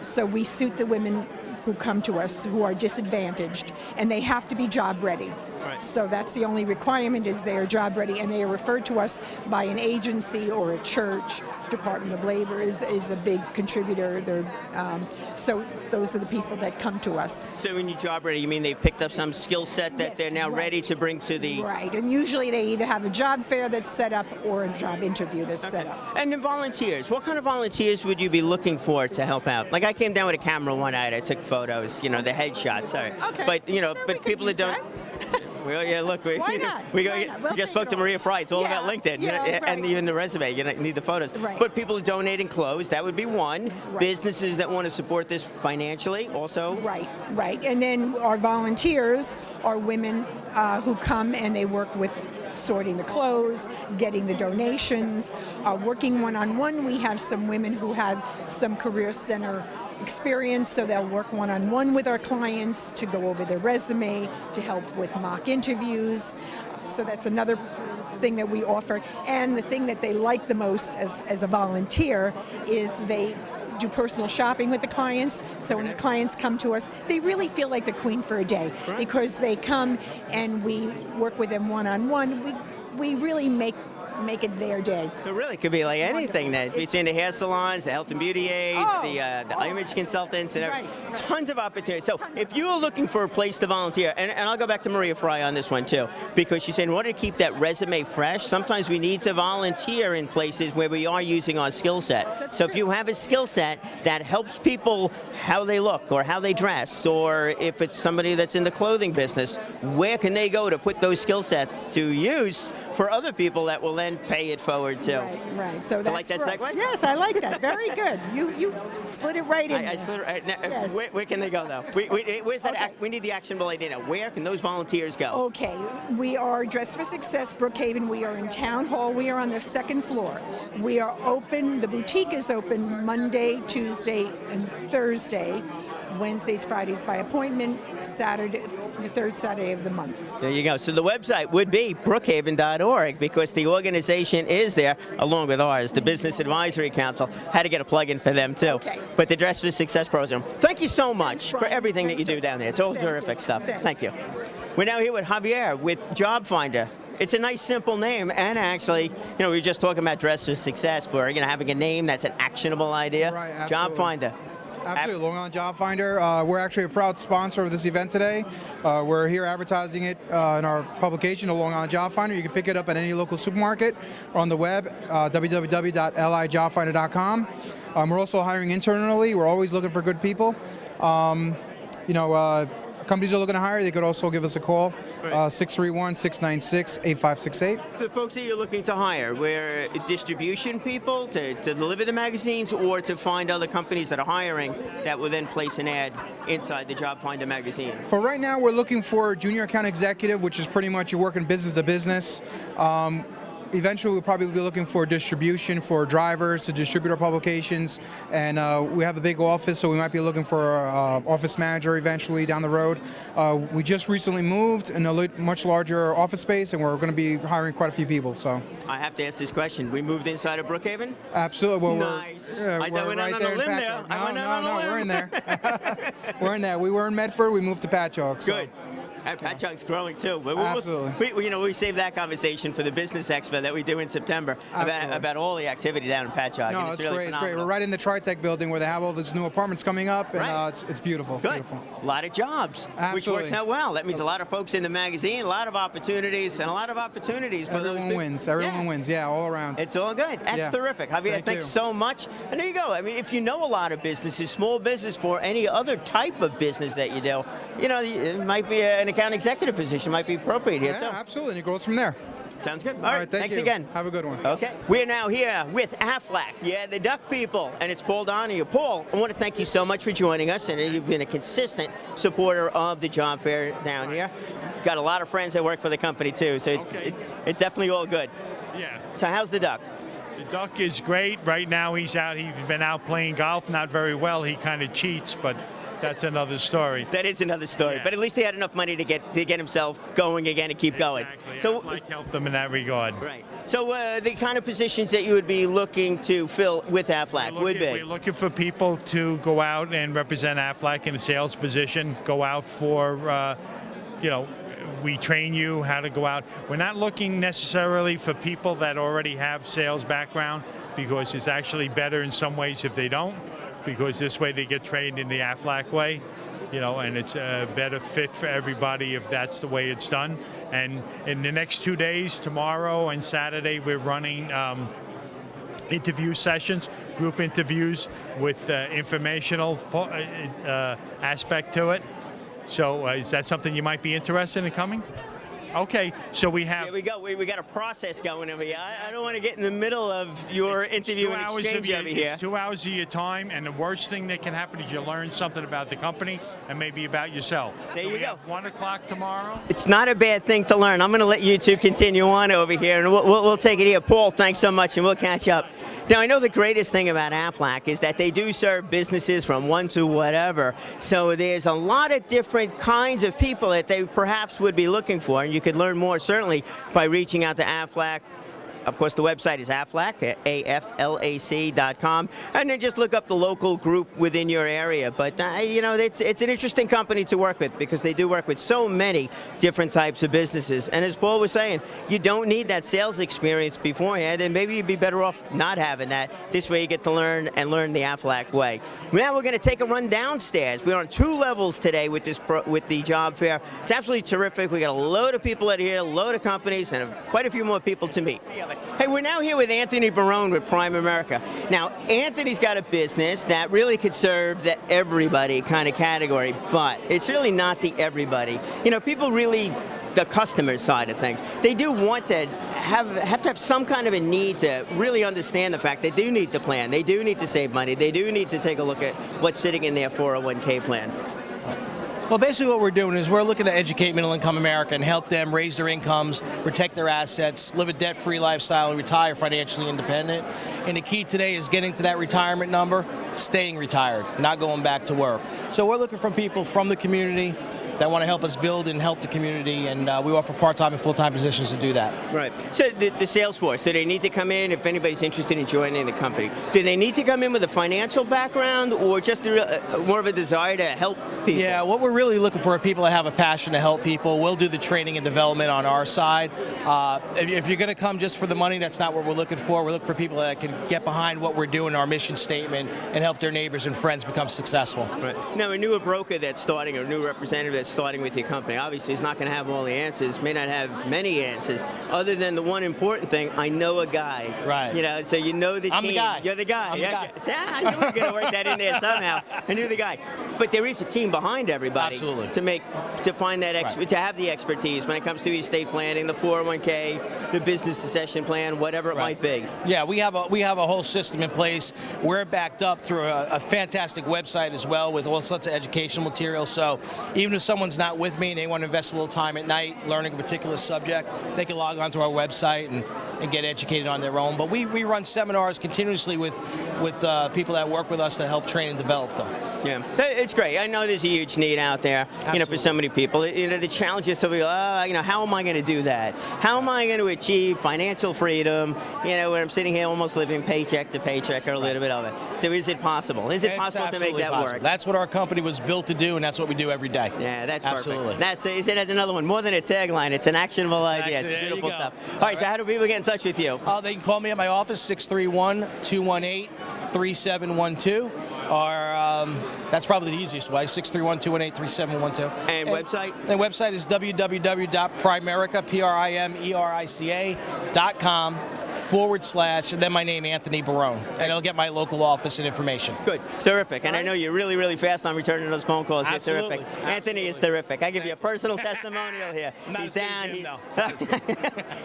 so we suit the women who come to us who are disadvantaged, and they have to be job ready. Right. So that's the only requirement, is they are job ready, and they are referred to us by an agency or a church. Department of Labor is a big contributor. So those are the people that come to us. So when you job ready, you mean they've picked up some skill set that they're now ready to bring to the... Right, and usually they either have a job fair that's set up or a job interview that's set up. And then volunteers. What kind of volunteers would you be looking for to help out? Like, I came down with a camera one night. I took photos, you know, the headshots. Sorry. Okay. But, you know, but people that don't... Well, yeah, look, we just spoke to Maria Fry. It's all about LinkedIn, you know, and even the resume. You need the photos. Right. But people donating clothes, that would be one. Right. Businesses that want to support this financially, also. Right. And then our volunteers are women who come and they work with sorting the clothes, getting the donations, working one-on-one. We have some women who have some Career Center experience, so they'll work one-on-one with our clients to go over their resume, to help with mock interviews. So that's another thing that we offer. And the thing that they like the most as a volunteer is they do personal shopping with the clients. So when the clients come to us, they really feel like the queen for a day, because they come and we work with them one-on-one. We really make it their day. So really, it could be like anything that between the hair salons, the health and beauty aides, the image consultants, and tons of opportunities. So if you are looking for a place to volunteer, and I'll go back to Maria Fry on this one too, because she said in order to keep that resume fresh, sometimes we need to volunteer in places where we are using our skill set. So if you have a skill set that helps people how they look or how they dress, or if it's somebody that's in the clothing business, where can they go to put those skill sets to use for other people that will then pay it forward too. Right. So that's like that for us. segue? Yes, I like that. Very good. You slid it right in. I there. slid it right now. Yes. Where can they go though? Where's that? We need the actionable idea now. Where can those volunteers go? Okay, we are Dress for Success Brookhaven. We are in Town Hall. We are on the second floor. We are open. The boutique is open Monday, Tuesday, and Thursday. Wednesdays, Fridays by appointment. Saturday, the third Saturday of the month. There you go. So the website would be brookhaven.org because the organization is there along with ours, the Business Advisory Council. Had to get a plug-in for them too. Okay. But the Dress for Success program. Thank you so much for Brian. everything that you do down there. It's all terrific stuff. Thank you. We're now here with Javier with Job Finder. It's a nice, simple name, and actually, we were just talking about Dress for Success for having a name that's an actionable idea. Right, absolutely. Job Finder. Absolutely, Long Island Job Finder. We're actually a proud sponsor of this event today. We're here advertising it in our publication, the Long Island Job Finder. You can pick it up at any local supermarket or on the web, www.lijobfinder.com. We're also hiring internally. We're always looking for good people. Companies are looking to hire, they could also give us a call, 631-696-8568. The folks that you're looking to hire, we're distribution people to deliver the magazines or to find other companies that are hiring that will then place an ad inside the Job Finder magazine? For right now, we're looking for junior account executive, which is pretty much you're working business to business. Eventually, we'll probably be looking for distribution for drivers to distribute our publications, and we have a big office, so we might be looking for an office manager eventually down the road. We just recently moved in a much larger office space, and we're going to be hiring quite a few people. So I have to ask this question. We moved inside of Brookhaven? Absolutely. Well, nice. we're right there in Patchogue. No, we're in there. We're in there. We were in Medford. We moved to Patchogue. Good. Patchogue's growing too. Absolutely. We save that conversation for the business expo that we do in September about all the activity down in Patchogue. No, it's it's really great. phenomenal. It's great. We're right in the Tritech building where they have all these new apartments coming up, and Right. it's beautiful. Good. Beautiful. A lot of jobs, which Absolutely. works out well. That means a lot of folks in the magazine, a lot of opportunities, and a lot of opportunities for Everyone those. wins. Everyone wins. Yeah, all around. It's all good. That's Yeah. terrific. Javier, Thank thanks you. so much. And there you go. I mean, if you know a lot of businesses, small business for any other type of business that you do, it might be an account executive position might be appropriate here. Yeah, absolutely. And it goes from there. Sounds good. All All right, right. thank Thanks you. again. Have a good one. Okay. We're now here with Aflac. Yeah, the duck people. And it's Paul Donahue. Paul, I want to thank you so much for joining us. And you've been a consistent supporter of the job fair down here. Got a lot of friends that work for the company, too. So it's definitely all good. Yeah. So how's the duck? The duck is great. Right now he's been out playing golf, not very well. He kind of cheats, but that's another story. That is another story. But at least he had enough money to get himself going again and keep going. So Aflac helped them in that regard. Right. So the kind of positions that you would be looking to fill with Aflac would be? We're looking for people to go out and represent Aflac in a sales position, go out for, we train you how to go out. We're not looking necessarily for people that already have sales background because it's actually better in some ways if they don't, because this way they get trained in the Aflac way, and it's a better fit for everybody if that's the way it's done. And in the next 2 days, tomorrow and Saturday, we're running interview sessions, group interviews with informational aspect to it. So is that something you might be interested in coming? Okay, so we have... Here we go. We got a process going over here. I don't want to get in the middle of your interview and exchange over here. It's 2 hours of your time, and the worst thing that can happen is you learn something about the company and maybe about yourself. There you go. 1 o'clock tomorrow. It's not a bad thing to learn. I'm going to let you two continue on over here, and we'll take it here. Paul, thanks so much, and we'll catch up. Now, I know the greatest thing about Aflac is that they do serve businesses from one to whatever. So there's a lot of different kinds of people that they perhaps would be looking for, and you could learn more certainly by reaching out to Aflac. Of course, the website is Aflac, AFLAC.com, and then just look up the local group within your area. But, it's an interesting company to work with because they do work with so many different types of businesses. And as Paul was saying, you don't need that sales experience beforehand, and maybe you'd be better off not having that. This way you get to learn the Aflac way. Now we're going to take a run downstairs. We're on 2 levels today with the job fair. It's absolutely terrific. We got a load of people out here, a load of companies, and quite a few more people to meet. Hey, we're now here with Anthony Barone with Prime America. Now, Anthony's got a business that really could serve the everybody kind of category, but it's really not the everybody. People really the customer side of things. They do want to have some kind of a need to really understand the fact they do need to plan, they do need to save money, they do need to take a look at what's sitting in their 401k plan. Well, basically what we're doing is we're looking to educate middle-income America and help them raise their incomes, protect their assets, live a debt-free lifestyle, and retire financially independent. And the key today is getting to that retirement number, staying retired, not going back to work. So we're looking for people from the community that want to help us build and help the community, and we offer part-time and full-time positions to do that. Right. So the sales force, do they need to come in, if anybody's interested in joining the company, do they need to come in with a financial background or just more of a desire to help people? Yeah, what we're really looking for are people that have a passion to help people. We'll do the training and development on our side. If you're going to come just for the money, that's not what we're looking for. We're looking for people that can get behind what we're doing, our mission statement, and help their neighbors and friends become successful. Right. Now, a newer broker that's starting, or a new representative that's starting with your company, obviously is not going to have all the answers, may not have many answers, other than the one important thing, I know a guy. Right. You know, so you know the team. I'm the guy. You're the guy. I'm the guy. Yeah, I knew we were going to work that in there somehow. I knew the guy. But there is a team behind everybody. Absolutely. To find that, to have the expertise when it comes to estate planning, the 401k, the business succession plan, whatever it might be. Yeah, we have a whole system in place. We're backed up through a fantastic website as well with all sorts of educational material. So even if someone's not with me and they want to invest a little time at night learning a particular subject, they can log onto our website and get educated on their own. But we run seminars continuously with people that work with us to help train and develop them. Yeah, it's great. I know there's a huge need out there, you know, for so many people. You know, the challenge is so people, you know, how am I going to do that? How am I going to achieve financial freedom? You know, where I'm sitting here almost living paycheck to paycheck or a little bit of it. So is it possible? Is it possible to make that work? That's what our company was built to do, and that's what we do every day. Yeah, that's absolutely. Perfect. That's another one. More than a tagline, it's an actionable idea. It's beautiful stuff. All right, so how do people get in touch with you? They can call me at my office, 631-218-3712. Or that's probably the easiest way, 631-218-3712. And website? The website is www.primerica.com / and then my name, Anthony Barone. And it'll get my local office and information. Good. Terrific. And I know you're really, really fast on returning those phone calls. Absolutely. You're terrific. Anthony is terrific. I give you a personal testimonial here. He's down.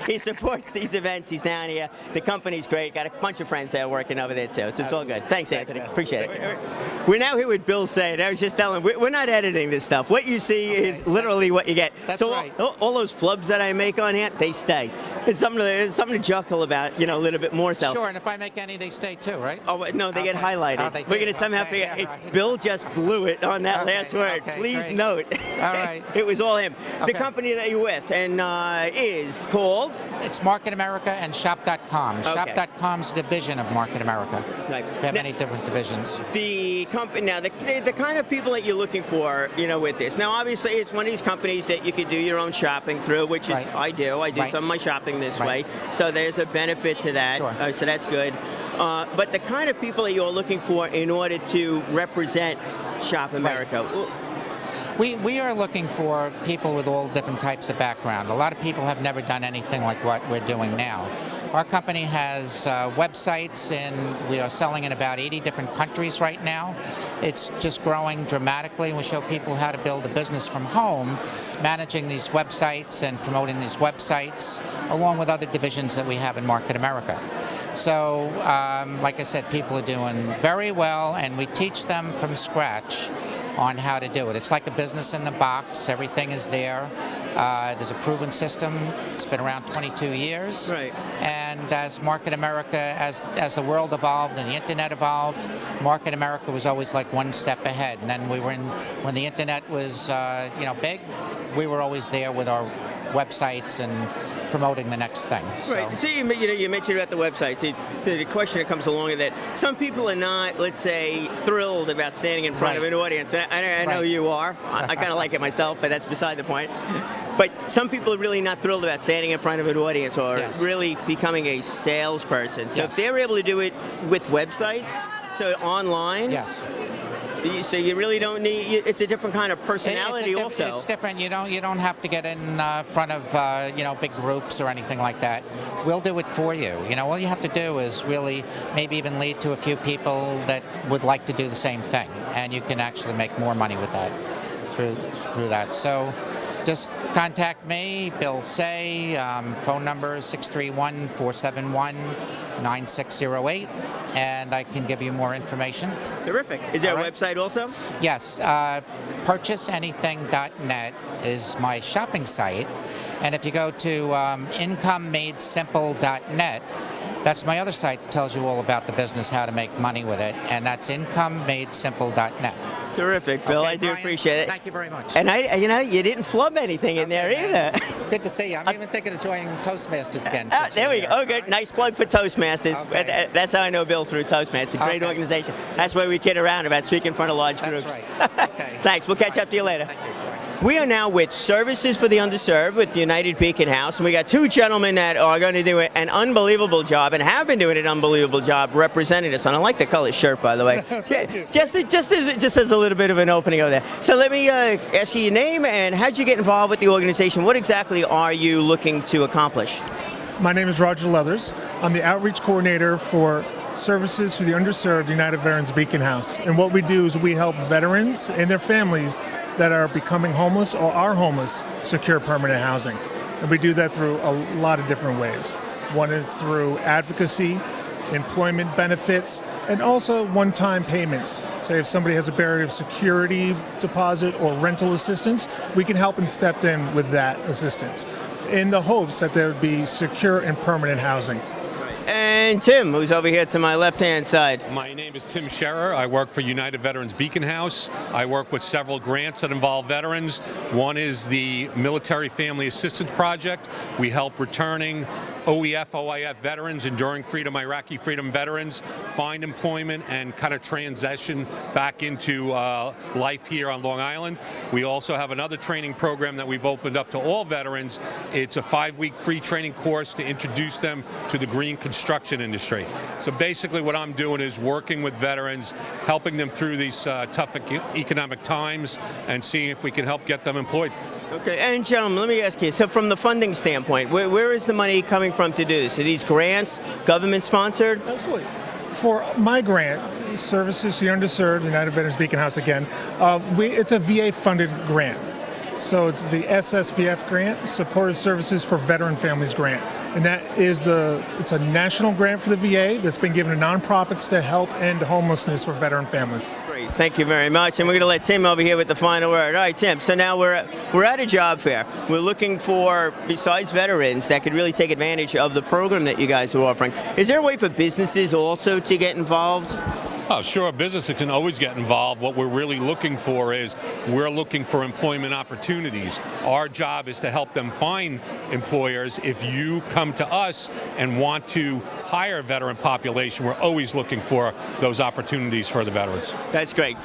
He supports these events. He's down here. The company's great. Got a bunch of friends that are working over there, too. So it's all good. Thanks, Anthony. Appreciate it. We're now here with Bill Said. I was just telling him, we're not editing this stuff. What you see is literally what you get. That's so right. all those flubs that I make on here, they stay. It's something to chuckle about, you know, a little bit more so. Sure, and if I make any, they stay too, right? Oh, no, they get highlighted. Oh, they We're going to do. somehow Okay, figure, yeah, hey, Bill just blew it on that last word. okay, Please great. note. All right. It was all him. Okay. The company that you're with and is called? It's Market America and Shop.com. Okay. Shop.com's division of Market America. Right. We have many different divisions. The company, now the kind of people that you're looking for, you know, with this. Now, obviously, it's one of these companies that you could do your own shopping through, which is I do. I do some of my shopping this way. So there's a benefit to that. Sure. So that's good. But the kind of people that you're looking for in order to represent Shop America. We are looking for people with all different types of background. A lot of people have never done anything like what we're doing now. Our company has websites, and we are selling in about 80 different countries right now. It's just growing dramatically. We show people how to build a business from home, managing these websites and promoting these websites, along with other divisions that we have in Market America. So, like I said, people are doing very well, and we teach them from scratch on how to do it. It's like a business in the box. Everything is there. There's a proven system. It's been around 22 years. Right. And as Market America, as the world evolved and the internet evolved, Market America was always like one step ahead. And then when the internet was big, we were always there with our websites and promoting the next thing. Right. So you mentioned about the website. So the question that comes along with that, some people are not, let's say, thrilled about standing in front of an audience. I know you are. I kind of like it myself, but that's beside the point. But some people are really not thrilled about standing in front of an audience or really becoming a salesperson. So if they're able to do it with websites, so online. Yes. So you really don't need. It's a different kind of personality, also. It's different. You don't have to get in front of big groups or anything like that. We'll do it for you. All you have to do is really maybe even lead to a few people that would like to do the same thing, and you can actually make more money with that through that. So just contact me, Bill Say. Phone number is 631-471-9608, and I can give you more information. Terrific. Is there a website also? Yes, purchaseanything.net is my shopping site, and if you go to incomemadesimple.net, that's my other site that tells you all about the business, how to make money with it, and that's incomemadesimple.net. Terrific, Bill. Okay, I do Brian, appreciate it. Thank you very much. And you didn't flub anything in there either. Good to see you. I'm even thinking of joining Toastmasters again. There we go. Oh, good. Nice plug for Toastmasters. Okay. That's how I know Bill through Toastmasters. A great organization. That's why we kid around about speaking in front of large groups. That's right. Okay. Thanks. We'll catch up to you later. Thank you. Bye. We are now with Services for the Underserved with the United Beacon House, and we got two gentlemen that are going to do an unbelievable job and have been doing an unbelievable job representing us. And I like the color shirt, by the way. just as a little bit of an opening over there. So let me ask you your name and how'd you get involved with the organization? What exactly are you looking to accomplish? My name is Roger Leathers. I'm the outreach coordinator for Services for the Underserved United Veterans Beacon House. And what we do is we help veterans and their families that are becoming homeless or are homeless secure permanent housing. And we do that through a lot of different ways. One is through advocacy, employment benefits, and also one-time payments. Say if somebody has a barrier of security deposit or rental assistance, we can help and step in with that assistance in the hopes that there would be secure and permanent housing. And Tim, who's over here to my left-hand side. My name is Tim Scherer. I work for United Veterans Beacon House. I work with several grants that involve veterans. One is the Military Family Assistance Project. We help returning OEF, OIF veterans, Enduring Freedom, Iraqi Freedom veterans, find employment and kind of transition back into life here on Long Island. We also have another training program that we've opened up to all veterans. It's a 5-week free training course to introduce them to the green construction industry. So basically what I'm doing is working with veterans, helping them through these tough economic times and seeing if we can help get them employed. Okay, and gentlemen, let me ask you, so from the funding standpoint, where is the money coming from to do this? Are these grants government sponsored? Absolutely. For my grant, Services to the Underserved, United Veterans Beacon House again, it's a VA funded grant. So it's the SSVF grant, Supportive Services for Veteran Families grant. And that is it's a national grant for the VA that's been given to nonprofits to help end homelessness for veteran families. Great, thank you very much. And we're going to let Tim over here with the final word. All right, Tim, so now we're at a job fair. We're looking for, besides veterans, that could really take advantage of the program that you guys are offering. Is there a way for businesses also to get involved? Oh, sure. Businesses can always get involved. What we're really looking for is we're looking for employment opportunities. Our job is to help them find employers. If you come to us and want to hire a veteran population, we're always looking for those opportunities for the veterans. That's great.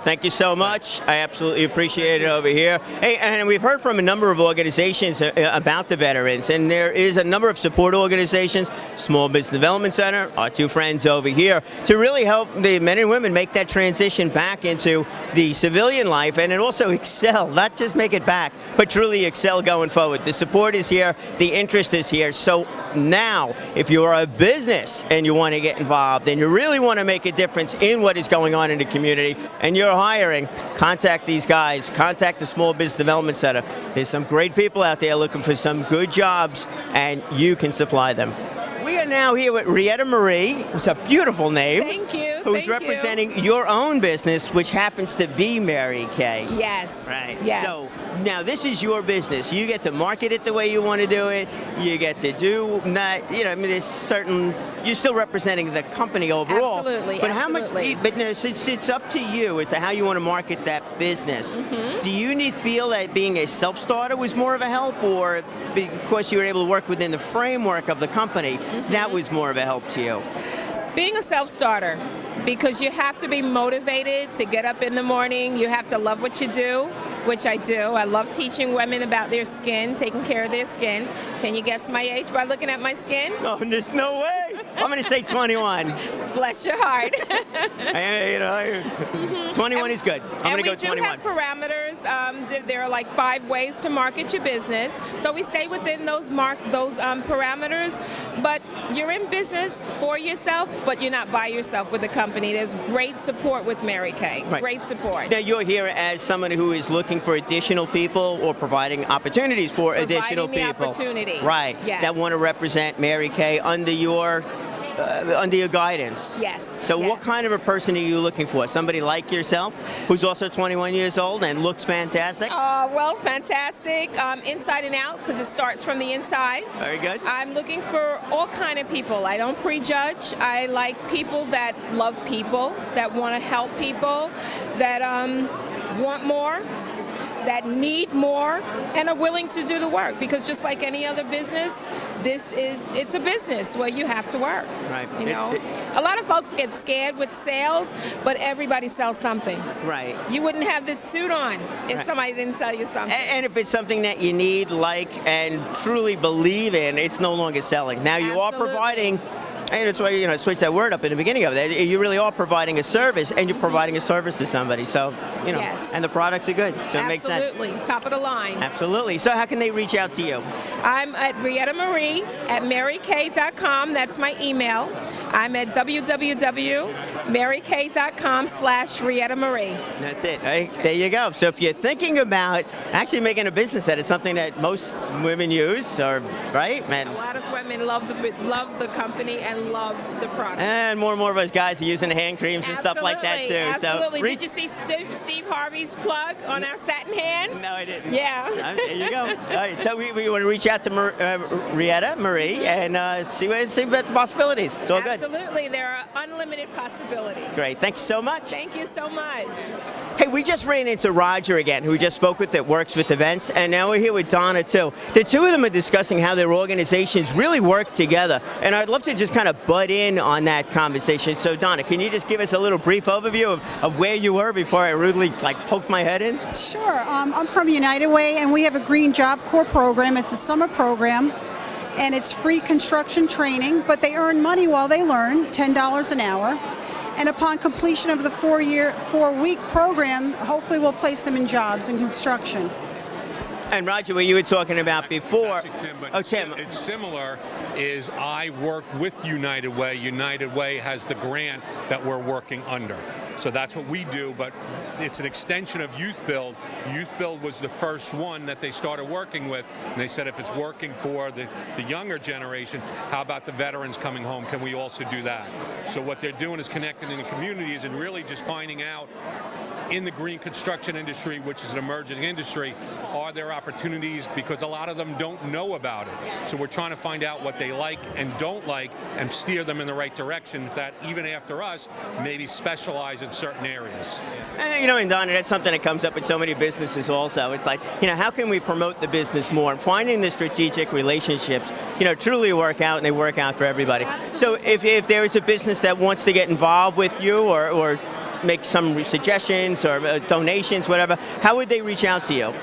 Thank you so much. I absolutely appreciate it over here. Hey, and we've heard from a number of organizations about the veterans, and there is a number of support organizations, Small Business Development Center, our two friends over here, to really help the men and women make that transition back into the civilian life and also excel, not just make it back, but truly excel going forward. The support is here, the interest is here. So now, if you're a business and you want to get involved and you really want to make a difference in what is going on in the community and you're hiring, contact these guys, contact the Small Business Development Center. There's some great people out there looking for some good jobs and you can supply them. We are now here with Rietta Marie, who's a beautiful name. Thank you. Who's representing your own business, which happens to be Mary Kay. Yes. Right. Yes. So now this is your business. You get to market it the way you want to do it. You get to do that. You know, I mean, there's certain. You're still representing the company overall. Absolutely. But absolutely. how much? But no, it's up to you as to how you want to market that business. Mm-hmm. Do you feel that being a self-starter was more of a help, or because you were able to work within the framework of the company, that was more of a help to you? Being a self-starter, because you have to be motivated to get up in the morning. You have to love what you do, which I do. I love teaching women about their skin, taking care of their skin. Can you guess my age by looking at my skin? Oh, there's no way. I'm going to say 21. Bless your heart. 21 is good. I'm going to go 21. And we do have parameters. There are like 5 ways to market your business. So we stay within those parameters. But you're in business for yourself, but you're not by yourself with the company. There's great support with Mary Kay. Right. Great support. Now, you're here as someone who is looking for additional people or providing opportunities for additional Providing the people. opportunity. Right. Yes. That want to represent Mary Kay under your guidance. Yes. So what kind of a person are you looking for? Somebody like yourself who's also 21 years old and looks fantastic? Well, fantastic. Inside and out, because it starts from the inside. Very good. I'm looking for all kind of people. I don't prejudge. I like people that love people, that want to help people, that want more, that need more, and are willing to do the work. Because just like any other business, it's a business where you have to work. Right. You know, a lot of folks get scared with sales, but everybody sells something. Right. You wouldn't have this suit on if Right. somebody didn't sell you something. And if it's something that you need, like, and truly believe in, it's no longer selling. Now you are Absolutely. providing. And that's why, I switched that word up in the beginning of it. You really are providing a service, and you're providing a service to somebody. So, Yes. and the products are good. So it makes sense. Absolutely. Top of the line. Absolutely. So how can they reach out to you? I'm at Rietta Marie at marykay.com. That's my email. I'm at www.marykay.com/Rietta Marie. That's it. Right? There you go. So if you're thinking about actually making a business out of something that most women use, or right, man. A lot of women love the company and love the product. And more of us guys are using hand creams and stuff like that too. Absolutely. So Did you see Steve Harvey's plug on our satin hands? No, I didn't. Yeah. There you go. All right. So we want to reach out to Rietta Marie and see about the possibilities. It's all good. Absolutely. There are unlimited possibilities. Great. Thank you so much. Thank you so much. Hey, we just ran into Roger again, who we just spoke with, that works with events, and now we're here with Donna too. The two of them are discussing how their organizations really work together, and I'd love to just kind of butt in on that conversation. So Donna, can you just give us a little brief overview of where you were before I rudely poked my head in? Sure. I'm from United Way, and we have a Green Job Corps program. It's a summer program, and it's free construction training, but they earn money while they learn, $10 an hour. And upon completion of the 4-week program, hopefully we'll place them in jobs in construction. And Roger, what you were talking about before. Tim, it's similar. Is I work with United Way. United Way has the grant that we're working under. So that's what we do, but it's an extension of Youth Build. Youth Build was the first one that they started working with, and they said if it's working for the younger generation, how about the veterans coming home? Can we also do that? So what they're doing is connecting in the communities and really just finding out in the green construction industry, which is an emerging industry, are there opportunities? Because a lot of them don't know about it. So we're trying to find out what they like and don't like and steer them in the right direction that even after us, maybe specialize in certain areas. And Donna, that's something that comes up with so many businesses also. It's like, how can we promote the business more? And finding the strategic relationships, truly work out, and they work out for everybody. Absolutely. So if there is a business that wants to get involved with you or make some suggestions or donations, whatever, how would they reach out to you?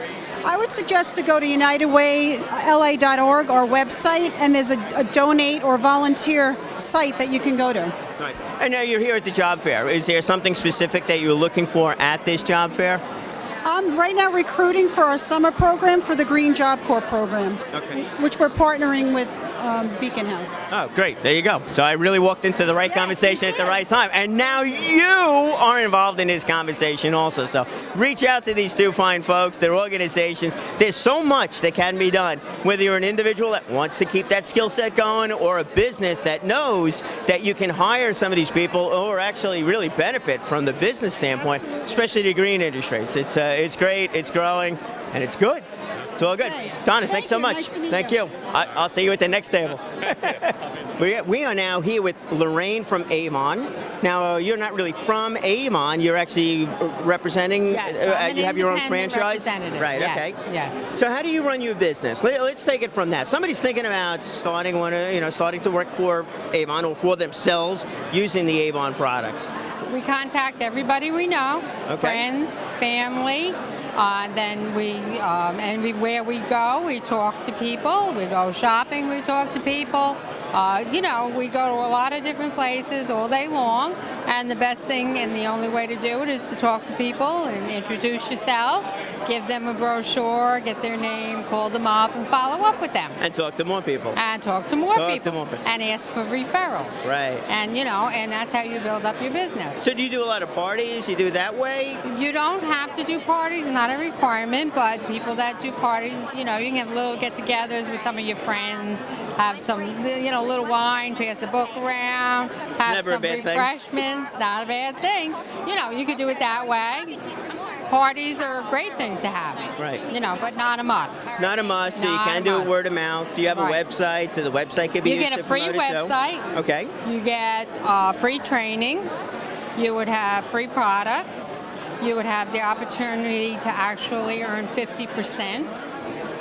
I would suggest to go to UnitedWayLA.org, our website, and there's a donate or volunteer site that you can go to. Right. And now you're here at the job fair. Is there something specific that you're looking for at this job fair? I'm right now recruiting for our summer program for the Green Job Corps program, Okay. which we're partnering with Beacon House. Oh, great. There you go. So I really walked into the right conversation at the right time. And now you are involved in this conversation also. So reach out to these two fine folks, their organizations. There's so much that can be done, whether you're an individual that wants to keep that skill set going or a business that knows that you can hire some of these people or actually really benefit from the business standpoint, especially the green industry. It's great, it's growing, and it's good. It's all good. Okay. Donna, thanks so much. Nice to meet Thank you. you. I'll see you at the next table. We are now here with Lorraine from Avon. Now, you're not really from Avon. You're actually representing, Yes, I'm an you have your own independent franchise? representative. Right, Yes, okay. yes. So how do you run your business? Let's take it from that. Somebody's thinking about starting to work for Avon or for themselves using the Avon products. We contact everybody we know, Okay. friends, family. Then where we go, we talk to people. We go shopping, we talk to people. We go to a lot of different places all day long, and the best thing and the only way to do it is to talk to people and introduce yourself, give them a brochure, get their name, call them up, and follow up with them. And talk to more people. And talk to more Talk people. to more people. And ask for referrals. Right. And, and that's how you build up your business. So do you do a lot of parties? You do it that way? You don't have to do parties, not a requirement, but people that do parties, you can have little get-togethers with some of your friends, have some, little wine, pass a book around, have never a some bad thing. refreshments, not a bad thing. You could do it that way. Parties are a great thing to have. Right. But not a must. It's not a must, so you Not can a do it must. word of mouth. Do you have a Right. website? So the website could be You used get to a free promote it, so- website. Okay. You get free training. You would have free products. You would have the opportunity to actually earn 50%.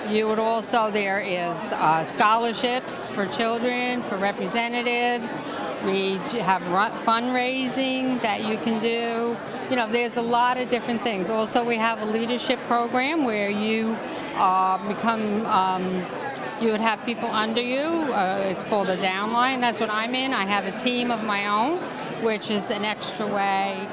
You would also, there is scholarships for children, for representatives. We have fundraising that you can do. There's a lot of different things. Also, we have a leadership program where you become, you would have people under you. It's called a downline. That's what I'm in. I have a team of my own, which is an extra way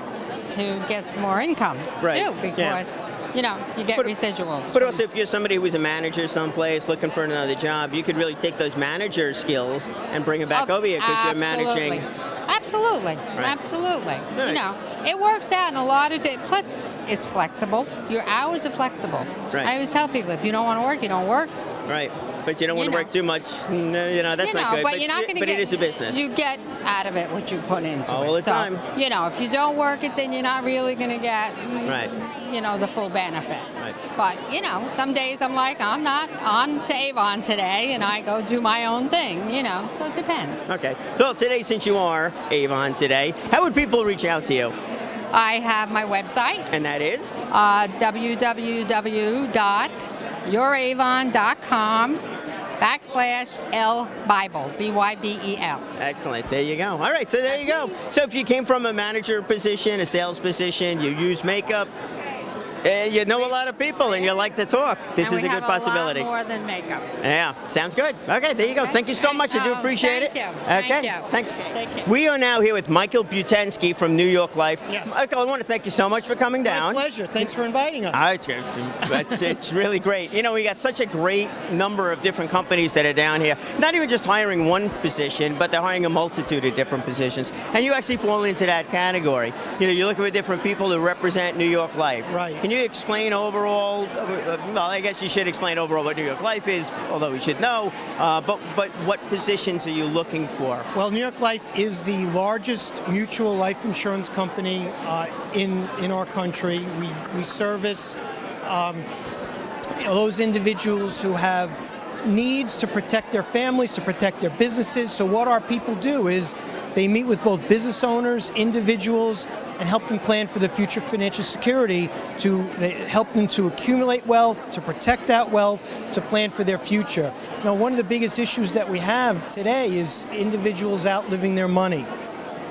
to get some more income, Right. too, because, you get residuals. But also, if you're somebody who was a manager someplace looking for another job, you could really take those manager skills and bring them back over here because you're managing. Absolutely. Right. Absolutely. Right. It works out in a lot of plus it's flexible. Your hours are flexible. Right. I always tell people, if you don't want to work, you don't work. Right. But you don't want to work too much. No, that's not good. But you're not going to But get. it is a business. You get out of it what you put into it. All the So, time. if you don't work it, then you're not really going to get. Right. The full benefit. Right. But some days I'm like, I'm not on to Avon today, and I go do my own thing. So it depends. Okay. Well, today, since you are Avon today, how would people reach out to you? I have my website. And that is? www.youraavon.com/LBible, BYBEL. Excellent. There you go. All right. So there you go. So if you came from a manager position, a sales position, you use makeup, and you know a lot of people, and you like to talk, this is a good possibility. And we have a lot more than makeup. Yeah, sounds good. Okay, there you go. Thank you so much. I do appreciate it. Thank you. Okay, Thank you. thanks. Take care. We are now here with Michael Butensky from New York Life. Yes. Michael, I want to thank you so much for coming down. My pleasure. Thanks for inviting us. It's really great. We got such a great number of different companies that are down here. Not even just hiring one position, but they're hiring a multitude of different positions. And you actually fall into that category. You're looking for different people to represent New York Life. Right. Can you explain overall, well, I guess you should explain overall what New York Life is, although we should know, but what positions are you looking for? Well, New York Life is the largest mutual life insurance company in our country. We service those individuals who have needs to protect their families, to protect their businesses. So what our people do is they meet with both business owners, individuals, and help them plan for the future financial security, they help them to accumulate wealth, to protect that wealth, to plan for their future. Now, one of the biggest issues that we have today is individuals outliving their money.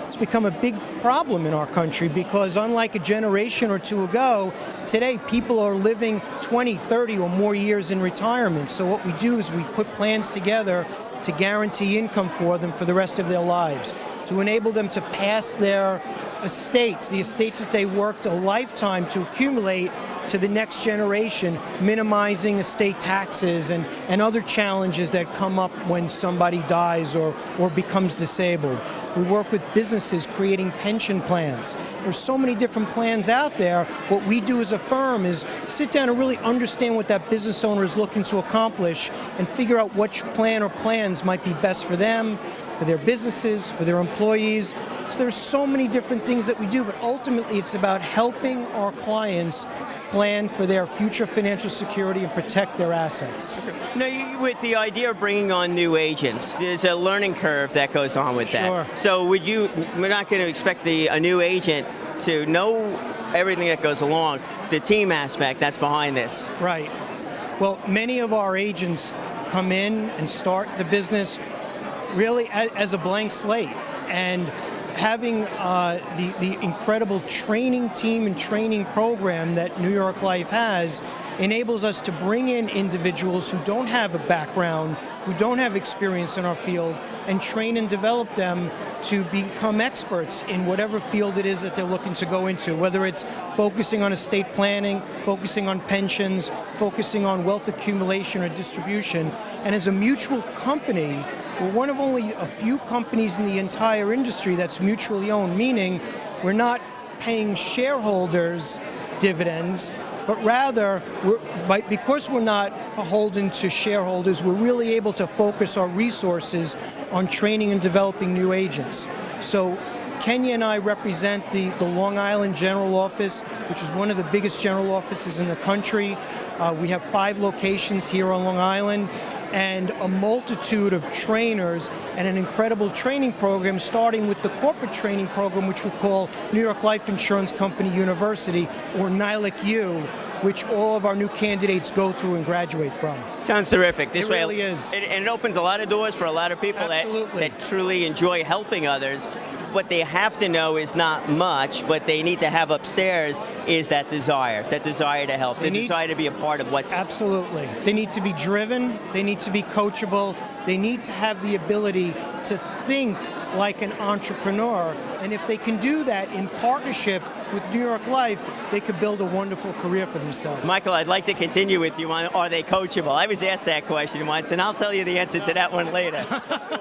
It's become a big problem in our country because unlike a generation or two ago, today people are living 20, 30 or more years in retirement. So what we do is we put plans together to guarantee income for them for the rest of their lives, to enable them to pass their estates, the estates that they worked a lifetime to accumulate, to the next generation, minimizing estate taxes and other challenges that come up when somebody dies or becomes disabled. We work with businesses creating pension plans. There's so many different plans out there. What we do as a firm is sit down and really understand what that business owner is looking to accomplish and figure out which plan or plans might be best for them, for their businesses, for their employees. So there's so many different things that we do, but ultimately it's about helping our clients plan for their future financial security and protect their assets. Now, with the idea of bringing on new agents, there's a learning curve that goes on with that. Sure. So we're not going to expect a new agent to know everything that goes along, the team aspect that's behind this. Right. Well, many of our agents come in and start the business really as a blank slate. And having the incredible training team and training program that New York Life has enables us to bring in individuals who don't have a background, who don't have experience in our field, and train and develop them to become experts in whatever field it is that they're looking to go into, whether it's focusing on estate planning, focusing on pensions, focusing on wealth accumulation or distribution. And as a mutual company, we're one of only a few companies in the entire industry that's mutually owned, meaning we're not paying shareholders dividends, but rather, because we're not beholden to shareholders, we're really able to focus our resources on training and developing new agents. So Kenya and I represent the Long Island General Office, which is one of the biggest general offices in the country. We have 5 locations here on Long Island, and a multitude of trainers and an incredible training program, starting with the corporate training program, which we call New York Life Insurance Company University, or NYLIC-U, which all of our new candidates go through and graduate from. Sounds terrific. This It way, really is. And it opens a lot of doors for a lot of people that truly enjoy helping others. What they have to know is not much, but they need to have upstairs is that desire to help, the desire to be a part of what's... Absolutely. They need to be driven, they need to be coachable, they need to have the ability to think like an entrepreneur, and if they can do that in partnership with New York Life, they could build a wonderful career for themselves. Michael, I'd like to continue with you on, are they coachable? I was asked that question once, and I'll tell you the answer to that one later.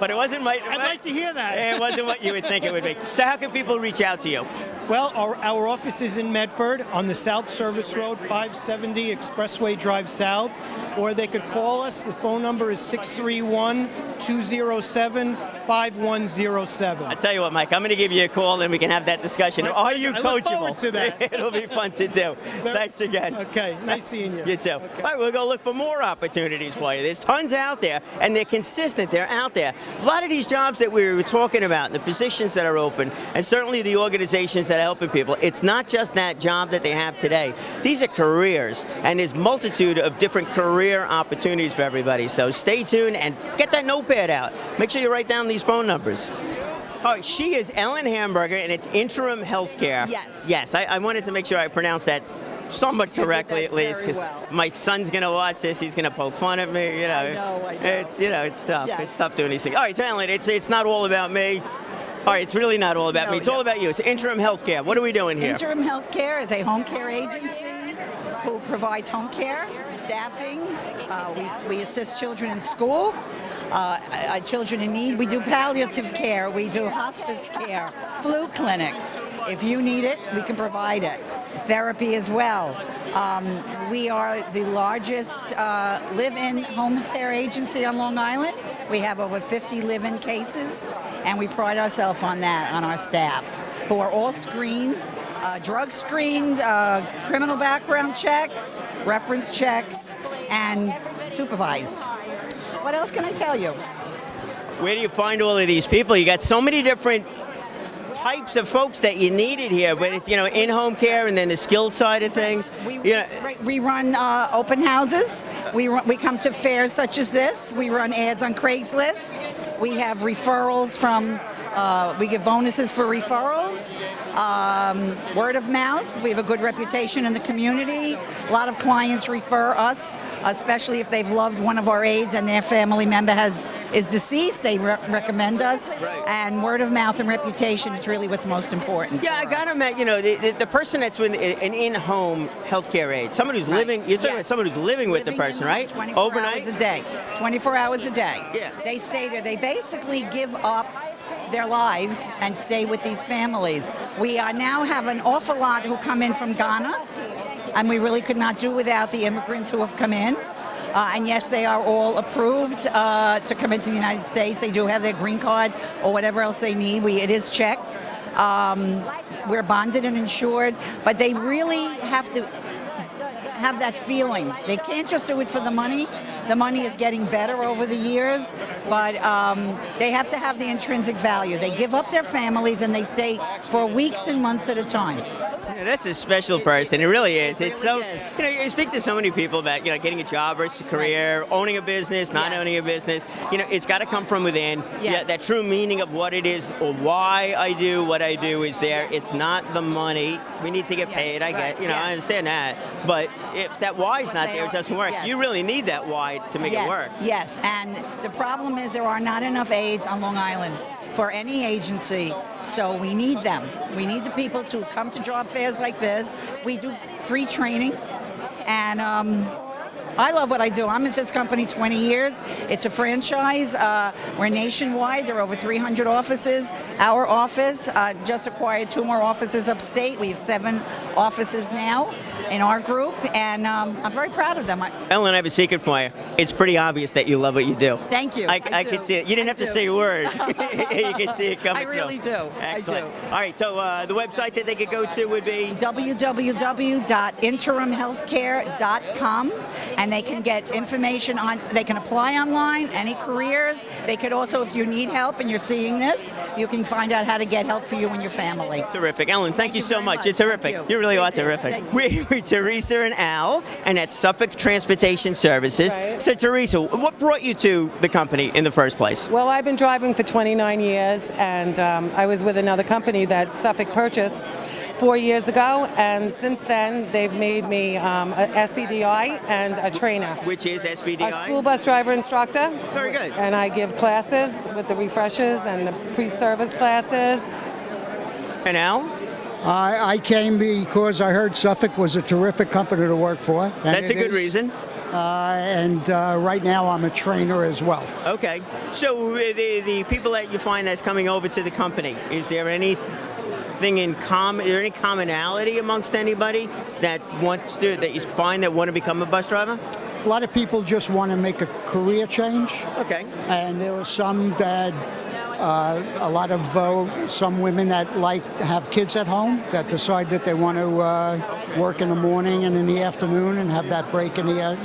But it wasn't my... I'd like to hear that. It wasn't what you would think it would be. So how can people reach out to you? Well, our office is in Medford on the South Service Road, 570 Expressway Drive South, or they could call us. The phone number is 631-207-5107. I'll tell you what, Mike, I'm going to give you a call and we can have that discussion. Are you coachable? I look forward to that. It'll be fun to do. Thanks again. Okay, nice seeing you. You too. All right, we'll go look for more opportunities for you. There's tons out there, and they're consistent. They're out there. A lot of these jobs that we were talking about, the positions that are open, and certainly the organizations that are helping people, it's not just that job that they have today. These are careers, and there's multitude of different career opportunities for everybody. So stay tuned and get that notepad out. Make sure you write down these phone numbers. Oh, she is Ellen Hamburger, and it's Interim Healthcare. Yes. Yes, I wanted to make sure I pronounced that somewhat correctly, at least, because my son's going to watch this. He's going to poke fun at me. You know, I know. It's it's tough. Yeah. It's tough doing these things. All right, so Ellen, it's not all about me. All right, it's really not all about me. It's all about you. It's Interim Healthcare. What are we doing here? Interim Healthcare is a home care agency who provides home care, staffing. We assist children in school, children in need. We do palliative care. We do hospice care, flu clinics. If you need it, we can provide it. Therapy as well. We are the largest live-in home care agency on Long Island. We have over 50 live-in cases, and we pride ourselves on that, on our staff, who are all screened, drug screened, criminal background checks, reference checks, and supervised. What else can I tell you? Where do you find all of these people? You got so many different types of folks that you needed here, but it's, in-home care and then the skilled side of things. We run open houses. We come to fairs such as this. We run ads on Craigslist. We have referrals from, we give bonuses for referrals. Word of mouth. We have a good reputation in the community. A lot of clients refer us, especially if they've loved one of our aides and their family member is deceased. They recommend us. Right. And word of mouth and reputation is really what's most important. Yeah, I gotta imagine, the person that's with an in-home healthcare aide, somebody who's living, you're talking about someone who's living with the person, right? 24 Overnight? hours a day. 24 hours a day. Yeah. They stay there. They basically give up their lives and stay with these families. We now have an awful lot who come in from Ghana, and we really could not do without the immigrants who have come in. And yes, they are all approved to come into the United States. They do have their green card or whatever else they need. It is checked. We're bonded and insured, but they really have to have that feeling. They can't just do it for the money. The money is getting better over the years, but they have to have the intrinsic value. They give up their families and they stay for weeks and months at a time. Yeah, that's a special person. It really is. It's so, you know, you speak to so many people about, you know, getting a job versus a career, owning a business, not owning a business. You know, it's got to come from within. Yeah, that true meaning of what it is or why I do what I do is there. It's not the money. We need to get paid. I get, you know, I understand that. But if that why is not there, it doesn't work. You really need that why to make it work. Yes, and the problem is there are not enough aides on Long Island for any agency, so we need them. We need the people to come to job fairs like this. We do free training, and I love what I do. I'm at this company 20 years. It's a franchise. We're nationwide. There are over 300 offices. Our office just acquired 2 more offices upstate. We have 7 offices now in our group, and I'm very proud of them. Ellen, I have a secret for you. It's pretty obvious that you love what you do. Thank you. I can see it. You didn't have to say a word. You can see it coming I really through. do. Excellent. I do. All right, so the website that they could go to would be www.interimhealthcare.com, and they can get information on, they can apply online, any careers. They could also, if you need help and you're seeing this, you can find out how to get help for you and your family. Terrific. Ellen, thank you so much. You're terrific. Thank You really are terrific. We're Teresa and Al, and that's Suffolk Transportation Services. Right. So, Teresa, what brought you to the company in the first place? Well, I've been driving for 29 years, and I was with another company that Suffolk purchased 4 years ago, and since then they've made me a SBDI and a trainer. Which is SBDI? A school bus driver instructor. Very good. And I give classes with the refreshers and the pre-service classes. And Al? I came because I heard Suffolk was a terrific company to work for. That's a good reason. And right now I'm a trainer as well. Okay. So the people that you find that's coming over to the company, is there anything in common? Is there any commonality amongst anybody that you find that want to become a bus driver? A lot of people just want to make a career change. Okay. And there are some that some women that have kids at home that decide that they want to work in the morning and in the afternoon and have that break in the,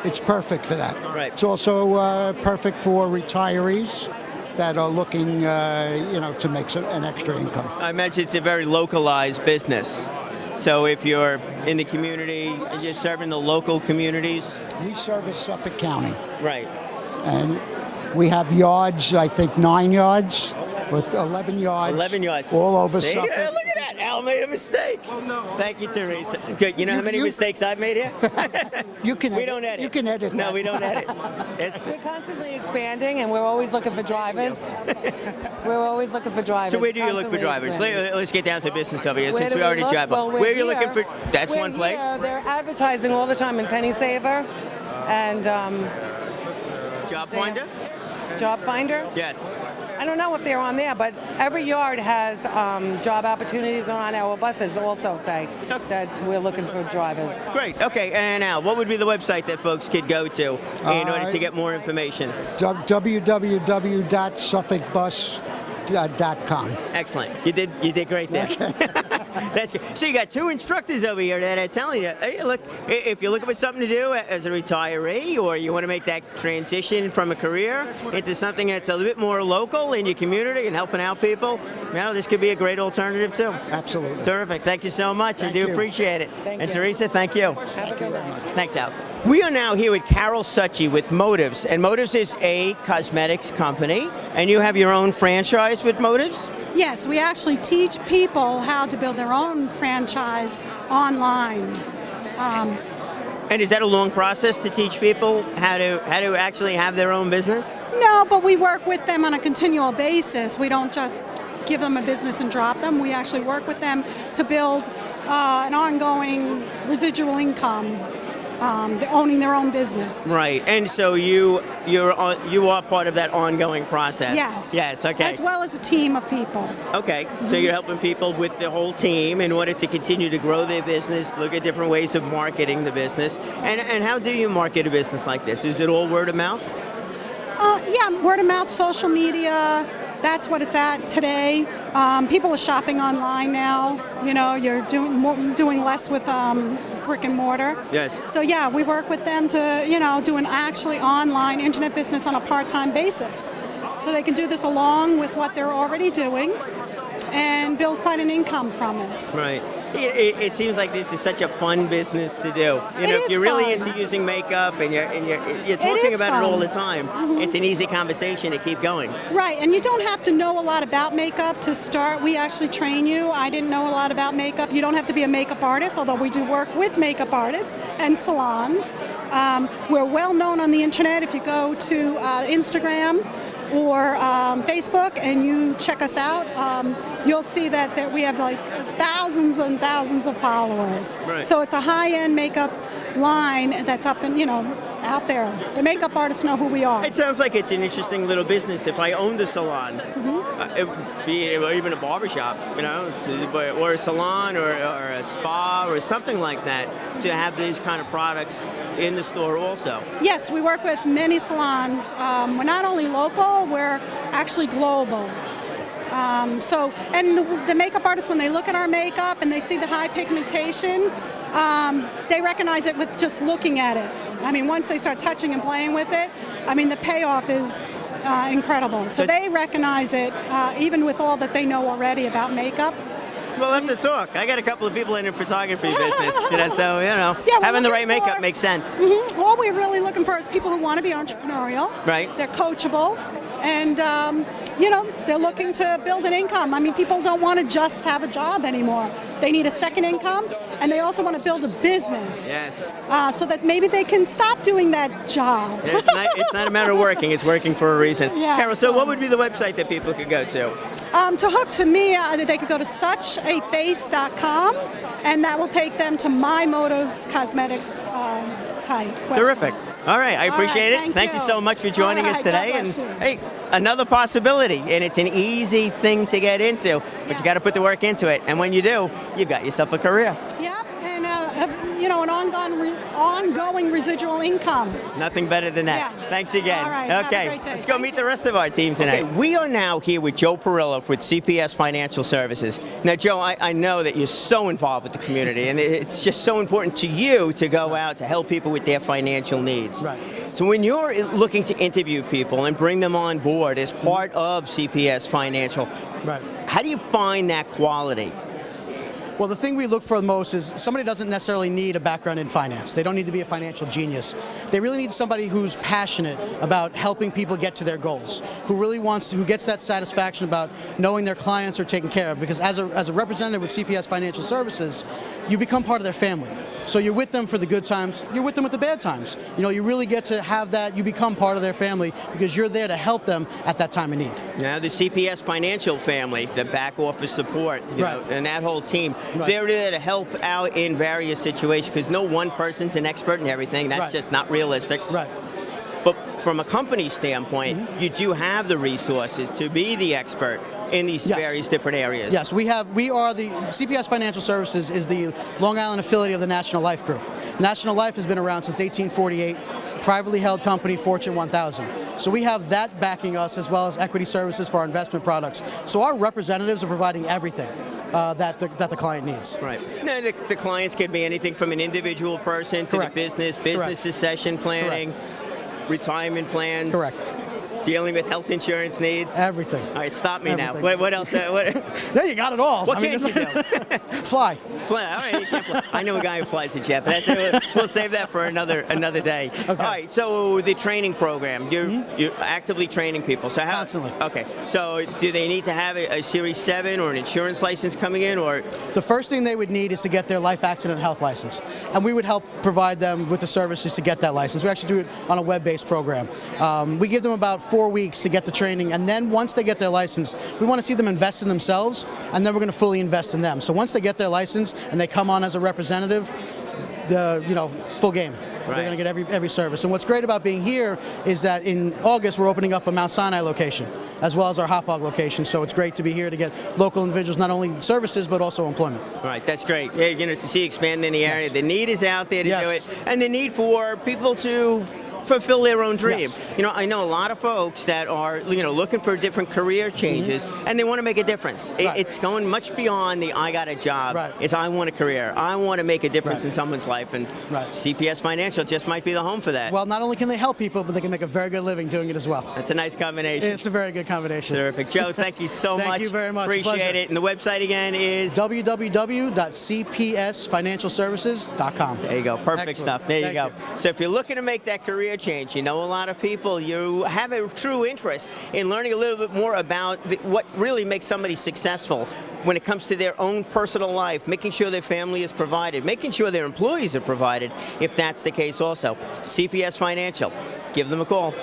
it's perfect for that. Right. It's also perfect for retirees that are looking, to make an extra income. I imagine it's a very localized business. So if you're in the community and you're serving the local communities? We service Suffolk County. Right. And we have yards, I think 9 yards, with 11 yards. 11 yards. All over See? Suffolk. Look at that. Al made a mistake. Oh, no. Thank you, Teresa. Good. You know how many mistakes I've made here? We don't edit. You can edit No, that. we don't edit. We're constantly expanding, and we're always looking for drivers. We're always looking for drivers. So where do you look for Constantly drivers? expanding. Let's get down to business over here Where since do we already look? job. Well, Where are you we're looking for? here. That's We're one place? here. They're advertising all the time in Penny Saver and Job Finder? Job Finder? Yes. I don't know if they're on there, but every yard has job opportunities on our buses also say that we're looking for drivers. Great. Okay. And now, what would be the website that folks could go to in order to get more information? www.suffolkbus.com. Excellent. You did great there. That's good. So you got 2 instructors over here that are telling you, hey, look, if you're looking for something to do as a retiree, or you want to make that transition from a career into something that's a little bit more local in your community and helping out people, this could be a great alternative too. Absolutely. Terrific. Thank you so much. I do you. appreciate it. Thank and you. Teresa, thank you. Have a good one. Thanks, Al. We are now here with Carol Succi with Motives, and Motives is a cosmetics company, and you have your own franchise with Motives? Yes, we actually teach people how to build their own franchise online. And is that a long process to teach people how to actually have their own business? No, but we work with them on a continual basis. We don't just give them a business and drop them. We actually work with them to build an ongoing residual income. Owning their own business. Right, and so you are part of that ongoing process. Yes. Yes. Okay. As well as a team of people. Okay, so you're helping people with the whole team in order to continue to grow their business, look at different ways of marketing the business, and how do you market a business like this? Is it all word of mouth? Yeah, word of mouth, social media. that's what it's at today. People are shopping online now. You know, you're doing less with brick and mortar. Yes. So yeah, we work with them to, you know, do an actually online internet business on a part-time basis. So they can do this along with what they're already doing and build quite an income from it. Right. It seems like this is such a fun business to do. You know, if you're really into using makeup and you're talking about it all the time, it's an easy conversation to keep going. Right, and you don't have to know a lot about makeup to start. We actually train you. I didn't know a lot about makeup. You don't have to be a makeup artist, although we do work with makeup artists and salons. We're well known on the internet. If you go to Instagram or Facebook and you check us out, you'll see that we have like thousands and thousands of followers. Right. So it's a high-end makeup line that's up and, you know, out there. The makeup artists know who we are. It sounds like it's an interesting little business. If I owned a salon, it would be even a barbershop, you know, or a salon or a spa or something like that, to have these kind of products in the store also. Yes, we work with many salons. We're not only local, we're actually global. And the makeup artists, when they look at our makeup and they see the high pigmentation, they recognize it with just looking at it. I mean, once they start touching and playing with it, I mean, the payoff is incredible. So they recognize it, even with all that they know already about makeup. We'll have to talk. I got a couple of people in the photography business, you know, so, you know, having the right makeup makes sense. All we're really looking for is people who want to be entrepreneurial. Right. They're coachable, and you know, they're looking to build an income. I mean, people don't want to just have a job anymore. They need a second income, and they also want to build a business. Yes. So that maybe they can stop doing that job. It's not a matter of working, it's working for a reason. Yeah, Carol, so what would be the website that people could go to? To hook to me, they could go to suchaface.com, and that will take them to My Motives Cosmetics site. Terrific. All right, I appreciate it. Thank you so much for joining us today. And hey, another possibility, and it's an easy thing to get into, but you got to put the work into it. And when you do, you've got yourself a career. Yep, and you know, an ongoing residual income. Nothing better than that. Yeah. Thanks again. All right, have a Okay, great day. let's go meet the rest of our team tonight. Okay, we are now here with Joe Perillo with CPS Financial Services. Now, Joe, I know that you're so involved with the community, and it's just so important to you to go out to help people with their financial needs. Right. So when you're looking to interview people and bring them on board as part of CPS Financial, right, how do you find that quality? Well, the thing we look for the most is somebody doesn't necessarily need a background in finance. They don't need to be a financial genius. They really need somebody who's passionate about helping people get to their goals, who gets that satisfaction about knowing their clients are taken care of. Because as a representative with CPS Financial Services, you become part of their family. So you're with them for the good times, you're with them with the bad times. You know, you really get to have that, you become part of their family because you're there to help them at that time of need. Now, the CPS Financial family, the back office support, you know, and that whole team, they're there to help out in various situations because no one person's an expert in everything. That's just not realistic. Right. But from a company standpoint, you do have the resources to be the expert in these various different areas. Yes, we are the CPS Financial Services is the Long Island affiliate of the National Life Group. National Life has been around since 1848, privately held company, Fortune 1000. So we have that backing us as well as equity services for our investment products. So our representatives are providing everything that the client needs. Right. Now, the clients could be anything from an individual person to the business succession planning, retirement plans. Correct. Dealing with health insurance needs. Everything. All right, stop me Everything. now. What else? There you got it all. What can't you do? Fly. Fly. All right, you can't fly. I know a guy who flies a jet, but we'll save that for another day. Okay. All right, so the training program, you're actively training people. So how? Constantly. Okay, so do they need to have a Series 7 or an insurance license coming in, or? The first thing they would need is to get their life accident and health license, and we would help provide them with the services to get that license. We actually do it on a web-based program. We give them about 4 weeks to get the training, and then once they get their license, we want to see them invest in themselves, and then we're going to fully invest in them. So once they get their license and they come on as a representative, full game. They're going to get every service. And what's great about being here is that in August we're opening up a Mount Sinai location as well as our Hop Hog location. So it's great to be here to get local individuals not only services but also employment. Right, that's great. Yeah, to see expanding in the area. The need is out there to do it, and the need for people to fulfill their own dream. Yes. You know, I know a lot of folks that are, you know, looking for different career changes, and they want to make a difference. It's going much beyond the I got a job. It's I want a career. I want to make a difference in someone's life, and CPS Financial just might be the home for that. Well, not only can they help people, but they can make a very good living doing it as well. That's a nice combination. It's a very good combination. Terrific. Joe, thank you so much. Thank you very much. Appreciate Pleasure. it. And the website again is? www.cpsfinancialservices.com. There you go. Perfect Excellent. stuff. There you Thank go. So if you're looking to make that career change, you know a lot of people, you have a true interest in learning a little bit more about what really makes somebody successful when it comes to their own personal life, making sure their family is provided, making sure their employees are provided, if that's the case also. CPS Financial. Give them a call.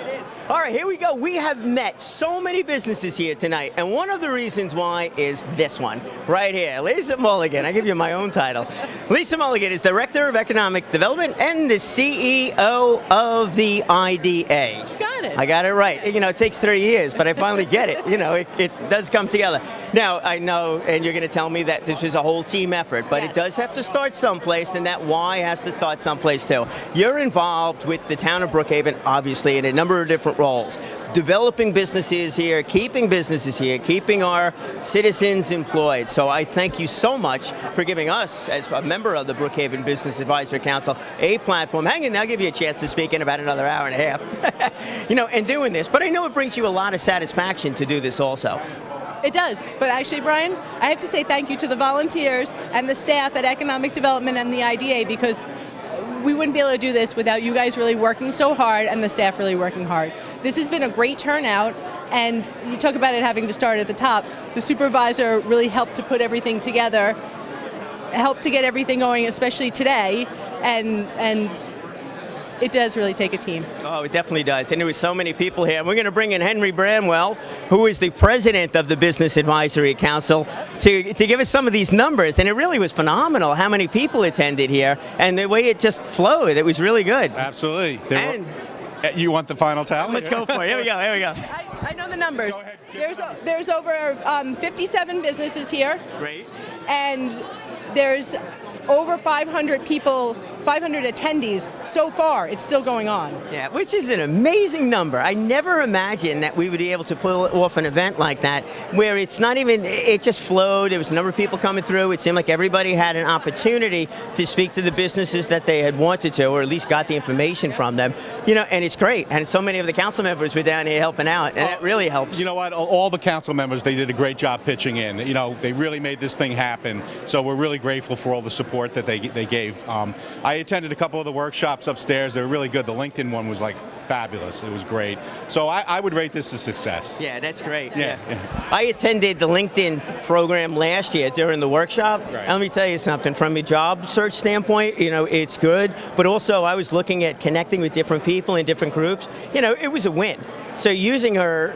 All right, here we go. We have met so many businesses here tonight, and one of the reasons why is this one right here. Lisa Mulligan, I give you my own title. Lisa Mulligan is Director of Economic Development and the CEO of the IDA. Got it. I got it right. You know, it takes 30 years, but I finally get it. You know, it does come together. Now, I know, and you're going to tell me that this is a whole team effort, but it does have to start someplace, and that why has to start someplace too. You're involved with the town of Brookhaven, obviously, in a number of different roles. Developing businesses here, keeping businesses here, keeping our citizens employed. So I thank you so much for giving us, as a member of the Brookhaven Business Advisory Council, a platform. Hang in, I'll give you a chance to speak in about another hour and a half. You know, and doing this. But I know it brings you a lot of satisfaction to do this also. It does, but actually, Brian, I have to say thank you to the volunteers and the staff at Economic Development and the IDA, because we wouldn't be able to do this without you guys really working so hard and the staff really working hard. This has been a great turnout, and you talk about it having to start at the top. The supervisor really helped to put everything together, helped to get everything going, especially today, and it does really take a team. Oh, it definitely does. And there were so many people here. We're going to bring in Henry Bramwell, who is the president of the Business Advisory Council, to give us some of these numbers. And it really was phenomenal how many people attended here and the way it just flowed. It was really good. Absolutely. You want the final tally? Let's go for it. Here we go. Here we go. I know the numbers. There's over 57 businesses here. Great. And there's over 500 people, 500 attendees so far. It's still going on. Yeah, which is an amazing number. I never imagined that we would be able to pull off an event like that where it's not even, it just flowed. There was a number of people coming through. It seemed like everybody had an opportunity to speak to the businesses that they had wanted to, or at least got the information from them. You know, and it's great. And so many of the council members were down here helping out, and it really helps. You know what? All the council members, they did a great job pitching in. You know, they really made this thing happen. So we're really grateful for all the support that they gave. I attended a couple of the workshops upstairs. They were really good. The LinkedIn one was like fabulous. It was great. So I would rate this a success. Yeah, that's great. Yeah. I attended the LinkedIn program last year during the workshop. Right. And let me tell you something, from a job search standpoint, you know, it's good, but also I was looking at connecting with different people in different groups. You know, it was a win. So using her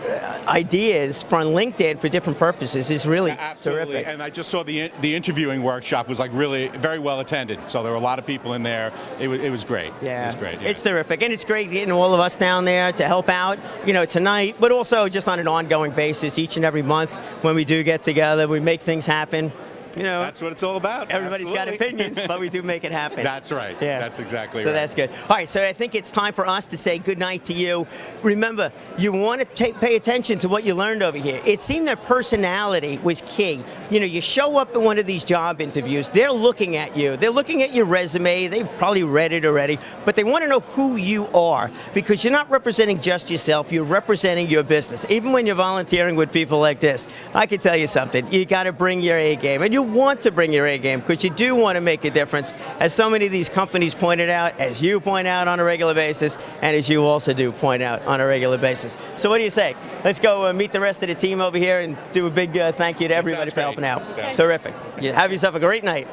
ideas from LinkedIn for different purposes is really terrific. And I just saw the interviewing workshop was like really very well attended. So there were a lot of people in there. It was great. Yeah. It was great. Yeah. It's terrific. And it's great getting all of us down there to help out, you know, tonight, but also just on an ongoing basis each and every month when we do get together, we make things happen. You know, that's what it's all about. Everybody's got opinions, but we do make it happen. That's right. Yeah. That's exactly so right. So that's good. All right, so I think it's time for us to say good night to you. Remember, you want to pay attention to what you learned over here. It seemed that personality was key. You know, you show up in one of these job interviews, they're looking at you. They're looking at your resume. They've probably read it already, but they want to know who you are, because you're not representing just yourself. You're representing your business. Even when you're volunteering with people like this, I can tell you something. You got to bring your A game, and you want to bring your A game because you do want to make a difference, as so many of these companies pointed out, as you point out on a regular basis, and as you also do point out on a regular basis. So what do you say? Let's go meet the rest of the team over here and do a big thank you to everybody for helping out. Terrific. You have yourself a great night.